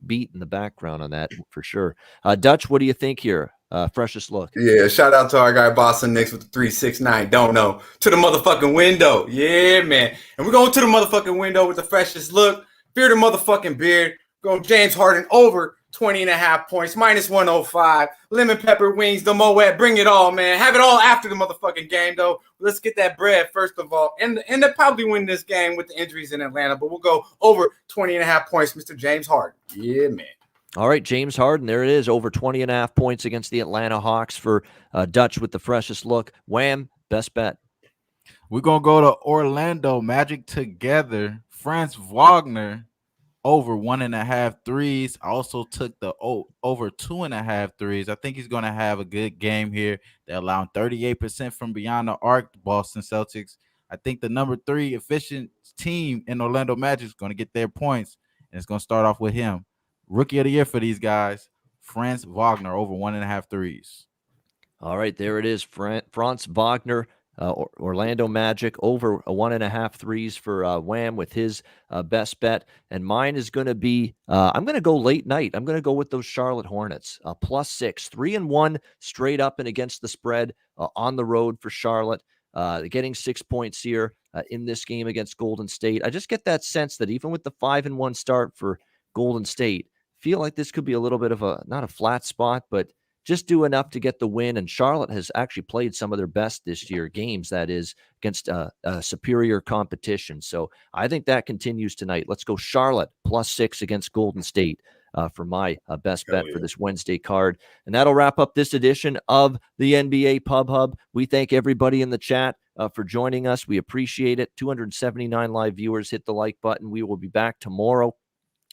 beat in the background on that for sure. Dutch, what do you think here? Freshest look. Yeah, shout out to our guy Boston Knicks with the 369. Don't know. To the motherfucking window. Yeah, man. And we're going to the motherfucking window with the freshest look. Fear the motherfucking beard. Go James Harden over 20.5 points, minus 105. Lemon pepper wings, the Moet. Bring it all, man. Have it all after the motherfucking game, though. Let's get that bread, first of all. And they'll probably win this game with the injuries in Atlanta, but we'll go over 20.5 points, Mr. James Harden. Yeah, man. All right, James Harden, there it is, over 20.5 points against the Atlanta Hawks for Dutch with the freshest look. Wham, best bet. We're going to go to Orlando Magic together. Franz Wagner over 1.5 threes. I also took the over 2.5 threes. I think he's going to have a good game here. They're allowing 38% from beyond the arc, the Boston Celtics. I think the number 3 efficient team in Orlando Magic is going to get their points, and it's going to start off with him. Rookie of the year for these guys, Franz Wagner over 1.5 threes. All right, there it is. Franz Wagner, Orlando Magic over 1.5 threes for Wham with his best bet. And mine is going to be, I'm going to go late night. I'm going to go with those Charlotte Hornets, plus 6, 3-1 straight up and against the spread on the road for Charlotte. Getting 6 points here in this game against Golden State. I just get that sense that even with the 5-1 start for Golden State, feel like this could be a little bit of not a flat spot, but just do enough to get the win. And Charlotte has actually played some of their best this year, games that is against superior competition. So I think that continues tonight. Let's go Charlotte plus 6 against Golden State for my best bet for this Wednesday card. And that'll wrap up this edition of the NBA Pub Hub. We thank everybody in the chat for joining us. We appreciate it. 279 live viewers. Hit the like button. We will be back tomorrow,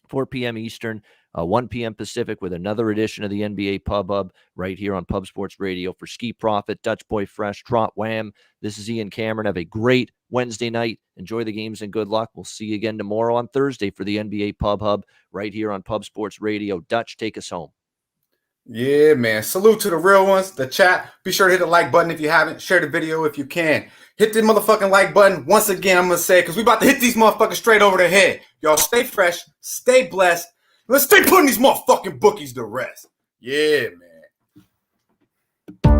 4 p.m. Eastern, 1 p.m. Pacific, with another edition of the NBA Pub Hub right here on Pub Sports Radio. For Skee Profit, Dutch Boy Fresh, Trot Wham, this is Ian Cameron. Have a great Wednesday night. Enjoy the games and good luck. We'll see you again tomorrow on Thursday for the NBA Pub Hub right here on Pub Sports Radio. Dutch, take us home. Yeah, man. Salute to the real ones. The chat. Be sure to hit the like button if you haven't. Share the video if you can. Hit the motherfucking like button. Once again, I'm going to say, because we about to hit these motherfuckers straight over the head. Y'all stay fresh. Stay blessed. Let's stay putting these motherfucking bookies to rest. Yeah, man.